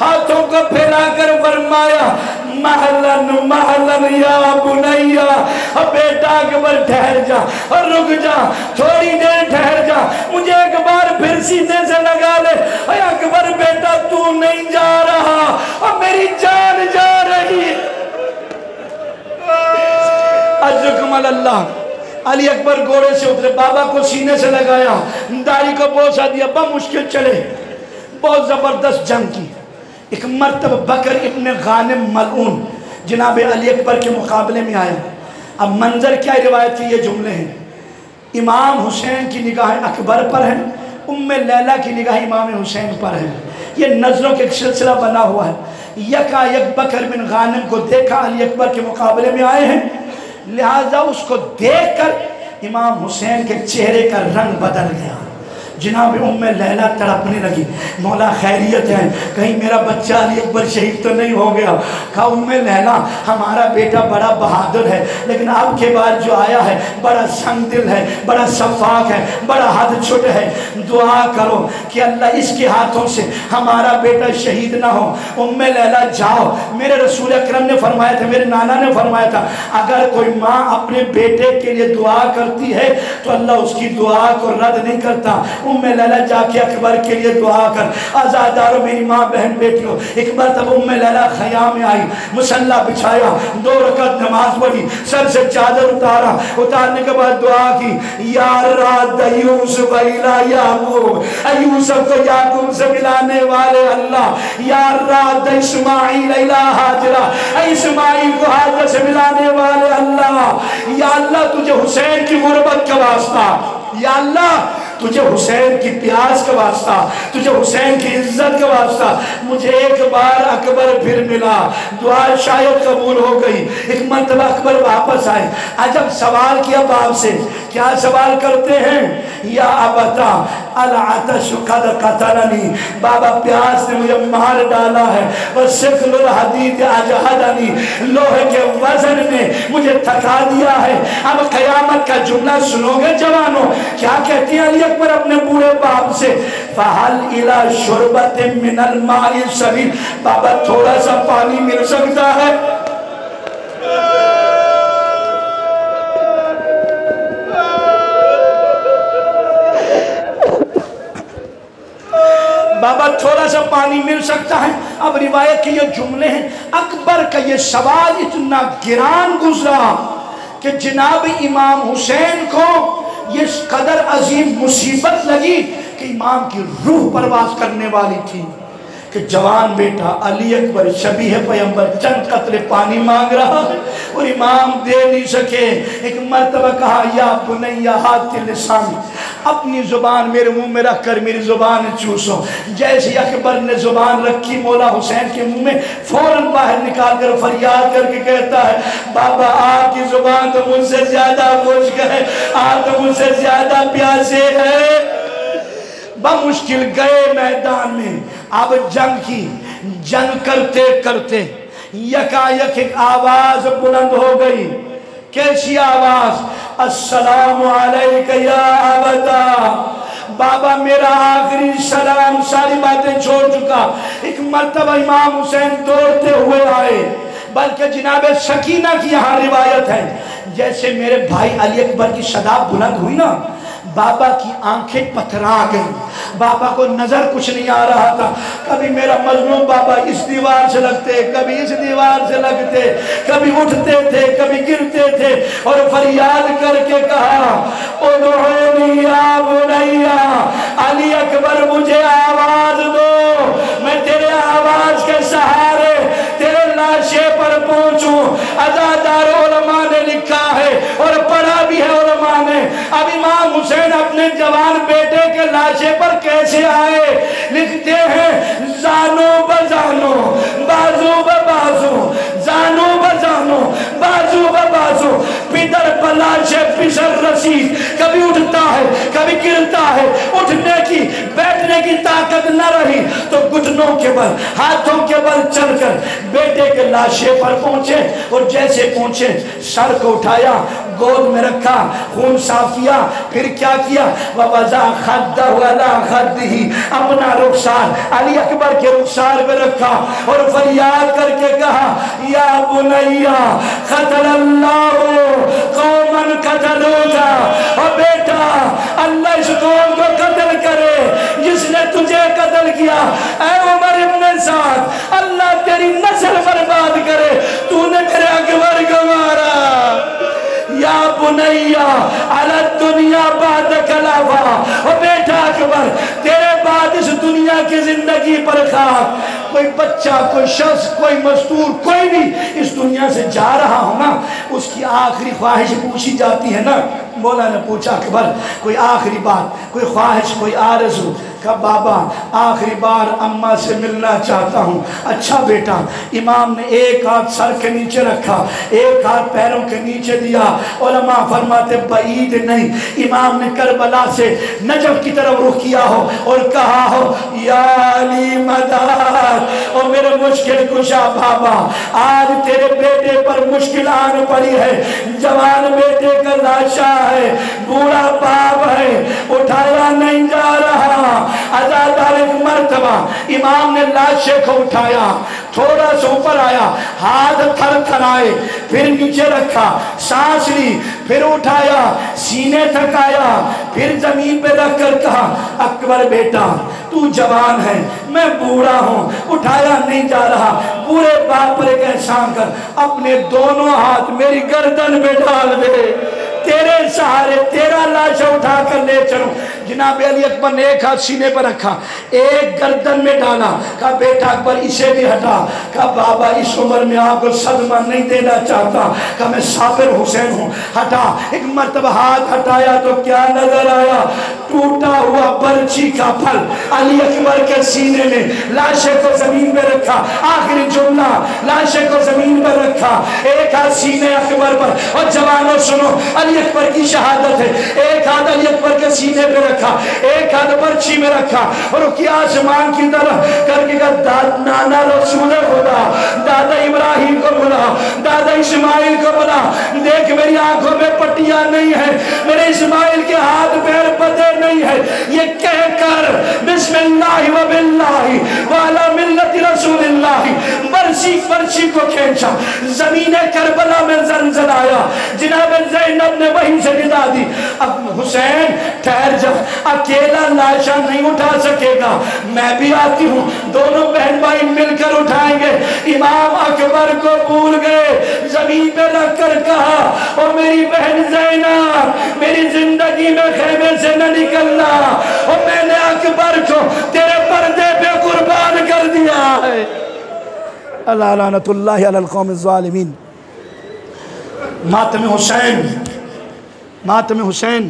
ہاتھوں کو پھیلا کر فرمایا محلن محلن یا بنیا، بیٹا اکبر ٹھہر جا اور رک جا، تھوڑی دیر ٹھہر جا، مجھے ایک بار پھر سینے سے لگا لے۔ اے اکبر بیٹا تو نہیں جا رہا اور میری جان جا رہی۔ اجرکم اللہ۔ علی اکبر گھوڑے سے اترے، بابا کو سینے سے لگایا، داڑھی کو بوسہ دیا، بمشکل چلے، بہت زبردست جنگ کی۔ ایک مرتبہ بکر ابن غانم ملعون جناب علی اکبر کے مقابلے میں آئے۔ اب منظر کیا روایت کی یہ جملے ہیں، امام حسین کی نگاہیں اکبر پر ہیں، ام لیلہ کی نگاہ امام حسین پر ہے، یہ نظروں کے ایک سلسلہ بنا ہوا ہے۔ یکا یک بکر بن غانم کو دیکھا علی اکبر کے مقابلے میں آئے ہیں، لہٰذا اس کو دیکھ کر امام حسین کے چہرے کا رنگ بدل گیا۔ جناب ام لیلہ تڑپنے لگی، مولا خیریت ہے، کہیں میرا بچہ علی اکبر شہید تو نہیں ہو گیا؟ کہا ام لیلہ ہمارا بیٹا بڑا بہادر ہے، لیکن آپ کے بعد جو آیا ہے بڑا سنگ دل ہے، بڑا شفاق ہے، بڑا حد چھٹ ہے، دعا کرو کہ اللہ اس کے ہاتھوں سے ہمارا بیٹا شہید نہ ہو۔ ام لیلہ جاؤ، میرے رسول اکرم نے فرمایا تھا، میرے نانا نے فرمایا تھا، اگر کوئی ماں اپنے بیٹے کے لیے دعا کرتی ہے تو اللہ اس کی دعا کو رد نہیں کرتا۔ ام لیلہ جا کے اکبر کے لیے دعا کر، آزادارو میری ماں بہن بیٹیوں۔ ایک بار تب ام لیلہ خیام میں آئی، مصلی بچھایا، 2 رکعت نماز پڑھی، سر سے چادر اتارا، اتارنے کے بعد دعا کی، یا راد یوسف الہ یعقوب، یوسف کو یعقوب سے ملانے والے اللہ، یا راد اسماعیل الہ حاجرہ، اسماعیل کو حاجرہ سے ملانے والے اللہ، یا اللہ تجھے حسین کی غربت کا واسطہ، یا اللہ تجھے حسین کی پیاس کا واسطہ، تجھے حسین کی عزت کا واسطہ، مجھے ایک بار اکبر پھر ملا، دعا شاید قبول ہو گئی۔ ایک مرتبہ اکبر واپس آئے، عجب سوال کیا باپ سے، کیا سوال کرتے ہیں؟ یا ابتا العطش قد قتلنی، بابا پیاس نے مجھے مار ڈالا ہے، وثقل الحدید اجہدنی، لوہے کے وزن نے مجھے تھکا دیا ہے۔ اب قیامت کا جملہ سنو گے جوانوں، کیا کہتی ہیں علی اکبر اپنے بوڑھے باپ سے؟ فَحَلْ إِلَى شُرْبَةٍ مِّنَ الْمَاءِ السَّبِيلِ، بابا تھوڑا سا پانی مل سکتا ہے؟ بابا تھوڑا سا پانی مل سکتا ہے؟ اب روایت کے یہ جملے ہیں، اکبر کا یہ سوال اتنا گران گزرا کہ جناب امام حسین کو یہ قدر عظیم مصیبت لگی کہ امام کی روح پرواز کرنے والی تھی کہ جوان بیٹا علی اکبر شبیہ پیغمبر چند قطرے پانی مانگ رہا ہے اور امام دے نہیں سکے۔ ایک مرتبہ کہا یا بنیا ہاتھ لسانی، اپنی زبان میرے منہ میں رکھ کر میری زبان چوسو۔ جیسے اکبر نے زبان رکھی مولا حسین کے منہ میں، فوراً باہر نکال کر فریاد کر کے کہتا ہے بابا آپ کی زبان تو مجھ سے زیادہ خشک ہے، آپ تو مجھ سے زیادہ پیاسے ہے۔ بمشکل گئے میدان میں، اب جنگ کی، جنگ کرتے کرتے یکا یک ایک آواز بلند ہو گئی۔ کیسی آواز؟ السلام علیکہ یا ابتا، بابا میرا آخری سلام، ساری باتیں چھوڑ چکا۔ ایک مرتبہ امام حسین دوڑتے ہوئے آئے، بلکہ جناب سکینہ کی یہاں روایت ہے، جیسے میرے بھائی علی اکبر کی صدا بلند ہوئی نا، بابا کی آنکھیں پتھرا گئیں، بابا کو نظر کچھ نہیں آ رہا تھا۔ کبھی میرا مظلوم بابا اس دیوار سے لگتے، کبھی اس دیوار سے لگتے، کبھی اٹھتے تھے کبھی گرتے تھے، اور فریاد کر کے کہا ادعونی یا بنیا، علی اکبر مجھے آواز دو، میں تیرے آواز کے سہارے تیرے لاشے پر پہنچوں۔ عزادار علماء نے لکھا ہے اور پڑھا بھی ہے علماء نے، اب امام حسین اپنے جوان بیٹے کے لاشے پر کیسے آئے؟ لکھتے ہیں زانو بزانو، بازو ببازو، زانو بزانو، بازو ببازو، پیدر پلاشے پسر رسید، کبھی اٹھتا ہے کبھی گرتا ہے، اٹھنے کی بیٹھنے کی طاقت نہ رہی تو گھٹنوں کے بل، ہاتھوں کے بل چل کر بیٹے کے لاشے پر پہنچے اور جیسے پہنچے سر کو اٹھایا, گود میں رکھا, خون صاف کیا, پھر کیا کیا, وَوَضَعَ خَدَّهُ عَلَىٰ خَدِّهِ, اپنا رخسار علی اکبر کے رخسار پہ رکھا اور فریاد کر کے کہا, یا بنیا قتل اللہ قومن قتلوکا, اور بیٹا اللہ اس قوم کو قتل کرے جس نے تجھے قتل کیا. اے عمر ابن سعد, اللہ تیری نسل برباد کرے, تو نے میرے اکبر کو مارا. یا بنیا علی الدنیا بعد کلافا, اور بیٹا اکبر تیرے بعد اس دنیا کی زندگی پر خاک. کوئی بچہ, کوئی شخص, کوئی مزدور, کوئی بھی اس دنیا سے جا رہا ہو نا, اس کی آخری خواہش پوچھی جاتی ہے نا. مولا نے پوچھا اکبر کوئی آخری بات, کوئی خواہش, کوئی آرزو؟ کہ بابا آخری بار اماں سے ملنا چاہتا ہوں. اچھا بیٹا. امام نے ایک ہاتھ سر کے نیچے رکھا, ایک ہاتھ پیروں کے نیچے دیا. علماء فرماتے بعید نہیں, امام نے کربلا سے نجف کی طرف رخ کیا ہو اور کہا ہو, یا علی مدد, اور میرے مشکل کشا بابا, آج تیرے بیٹے پر مشکل آن پڑی ہے. جوان بیٹے کا لاشا ہے, بوڑھا باپ ہے, اٹھایا نہیں جا رہا. عزادار ایک مرتبہ امام نے لاشے کو اٹھایا, تھوڑا سا اوپر آیا, ہاتھ تھر تھر آئے, پھر نیچے رکھا, سانس لی, پھر اٹھایا, سینے تک آیا, پھر زمین پہ رکھ کر کہا, اکبر بیٹا تو جوان ہے, میں بوڑھا ہوں, اٹھایا نہیں جا رہا. بوڑھے باپ پر ایک احسان کر, اپنے دونوں ہاتھ میری گردن میں ڈال دے, تیرے سہارے تیرا لاشا اٹھا کر لے چلوں. جناب علی اکبر نے ایک ہاتھ سینے پر رکھا, ایک گردن میں ڈالا. کہا بیٹا اکبر اسے بھی ہٹا. کہا بابا اس عمر میں آپ کو صدمہ نہیں دینا چاہتا. کہا میں صابر حسین ہوں, ہٹا. ایک مرتبہ ہاتھ ہٹایا تو کیا نظر آیا, ٹوٹا ہوا برچی کا پھل. علی اکبر کے سینے میں لاشے کو زمین پہ رکھا, آخری جملہ لاشے کو زمین پر رکھا, ایک ہاتھ سینے اکبر پر. اور جوانوں سنو, علی اکبر کی شہادت ہے. ایک ہاتھ علی اکبر کے سینے پہ رکھا, ایک ہاتھ برچی میں رکھا, اور کی آسمان کی طرف کر کے کہا, نانا رسول خدا, دادا ابراہیم کو بلا, دادا اسماعیل کو بلا, دیکھ میری آنکھوں میں پٹیاں نہیں ہے, میرے اسماعیل کے ہاتھ پیر پتے نہیں ہے. یہ کہہ کر بسم اللہ و باللہ وعلا ملت رسول اللہ برچی کو کھینچا. زمین کربلا میں زلزلہ آیا. جناب زینب نے وہیں سے ندا دی, اب حسین ٹھہر جا, اکیلا لاشا نہیں اٹھا سکے گا, میں بھی آتی ہوں, دونوں بہن بھائی مل کر اٹھائیں گے. امام اکبر کو بھول گئے, زمین پہ رکھ کر کہا, اور میری بہن زینب میری زندگی میں خیمے سے نہ نکلنا, اور میں نے اکبر کو تیرے پردے پہ قربان کر دیا ہے. اللہ لعنت اللہ علی القوم الظالمین. ماتم حسین, ماتم حسین.